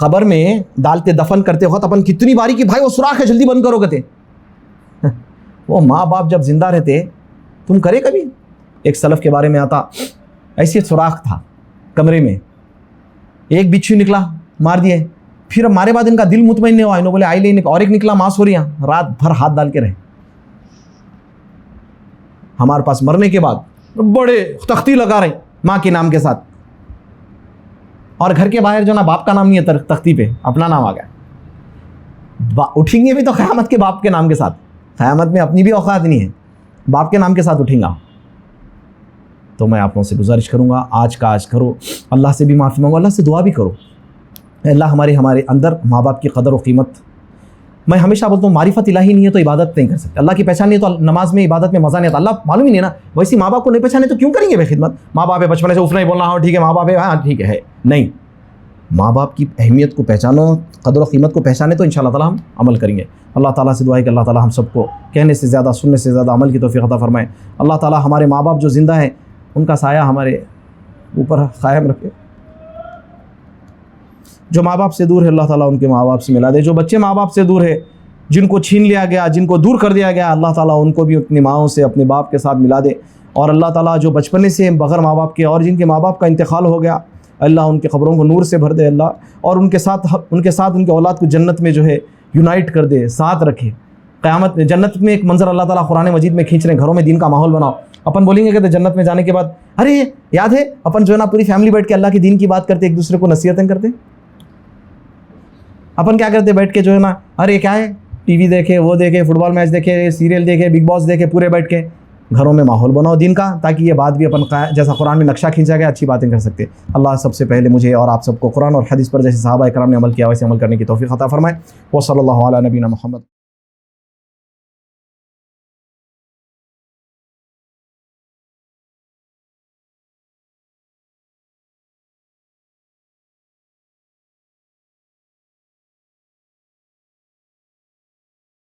कब्र में डालते दफन करते वक्त अपन कितनी बारी की भाई वो सुराख है जल्दी बंद करो कहते। वो माँ बाप जब जिंदा रहते तुम करे कभी? एक सलफ के बारे में आता, ऐसे सुराख था कमरे में, एक बिच्छू निकला मार दिए, फिर मारे बाद इनका दिल मुतमईन नहीं हुआ, इन्होंने बोले आई ले, और एक निकला मांस हो रही, रात भर हाथ डाल के रहे। हमारे पास मरने के बाद बड़े तख्ती लगा रहे माँ के नाम के साथ, और घर के बाहर जो ना बाप का नाम नहीं है तख्ती पे, अपना नाम आ गया। उठेंगे भी तो क़यामत के बाप के नाम के साथ, क़यामत में अपनी भी औकात नहीं है, बाप के नाम के साथ उठेंगा। तो मैं आप लोगों से गुजारिश करूँगा, आज का आज करो, अल्लाह से भी माफ़ी मांगो, अल्लाह से दुआ भी करो, अल्लाह हमारे अंदर माँ बाप की कदर और क़ीमत। मैं हमेशा बोलता हूँ मारिफत इलाही नहीं है तो इबादत नहीं कर सकते, अल्लाह की पहचान नहीं है तो नमाज में इबादत में मज़ा नहीं आता। अल्लाह मालूम ही नहीं ना, वैसे माँ बाप को नहीं पहचाने तो क्यों करेंगे भाई खिदमत? माँ बाप है, बचपन से उफ नहीं बोलना, हाँ ठीक है माँ बाप है, हाँ ठीक है, नहीं। माँ बाप की अहमियत को पहचानो, कदर और क़ीमत को पहचाने तो इंशाअल्लाह ताला हम अमल करेंगे। अल्लाह ताला से दुआ है कि अल्लाह ताला हम सबको कहने से ज़्यादा, सुनने से ज़्यादा अमल की तौफ़ीक़ अता फ़रमाए। अल्लाह ताला हमारे माँ बाप जो ज़िंदा हैं उनका साया हमारे ऊपर क़ायम रखे, जो माँ बाप से दूर है अल्लाह ताला उनके माँ बाप से मिला दे, जो बच्चे माँ बाप से दूर है, जिनको छीन लिया गया, जिनको दूर कर दिया गया, अल्लाह ताला उनको भी अपनी माँओं से, अपने बाप के साथ मिला दे। और अल्लाह ताला जो बचपने से बग़ैर माँ बाप के और जिनके माँ बाप का इंतकाल हो गया, अल्लाह उनके क़ब्रों को नूर से भर दे अल्लाह, और उनके साथ उनके औलाद को जन्नत में जो है यूनाइट कर दे, साथ रखे। क़यामत में जन्नत में एक मंज़र अल्लाह ताला कुरान मजीद में खींच रहे, घरों में दीन का माहौल बनाओ। अपन बोलेंगे कहते जन्नत में जाने के बाद, अरे याद है अपन जो है ना पूरी फैमिली बैठ के अल्लाह के दीन की बात करते, एक दूसरे को नसीहतें करते। अपन क्या करते बैठ के जो है ना, अरे क्या है, टीवी देखे, वो देखे, फुटबॉल मैच देखे, सीरियल देखे, बिग बॉस देखे, पूरे बैठ के। घरों में माहौल बनाओ दीन का, ताकि ये बात भी अपन जैसा कुरान में नक्शा खींचा गया अच्छी बातें कर सकते। अल्लाह सबसे पहले मुझे और आप सबको कुरान और हदीस पर जैसे सहाबा इकराम ने अमल किया वैसे अमल करने की तौफीक अता फरमाए। वसल्लल्लाहु अला नबीना मुहम्मद।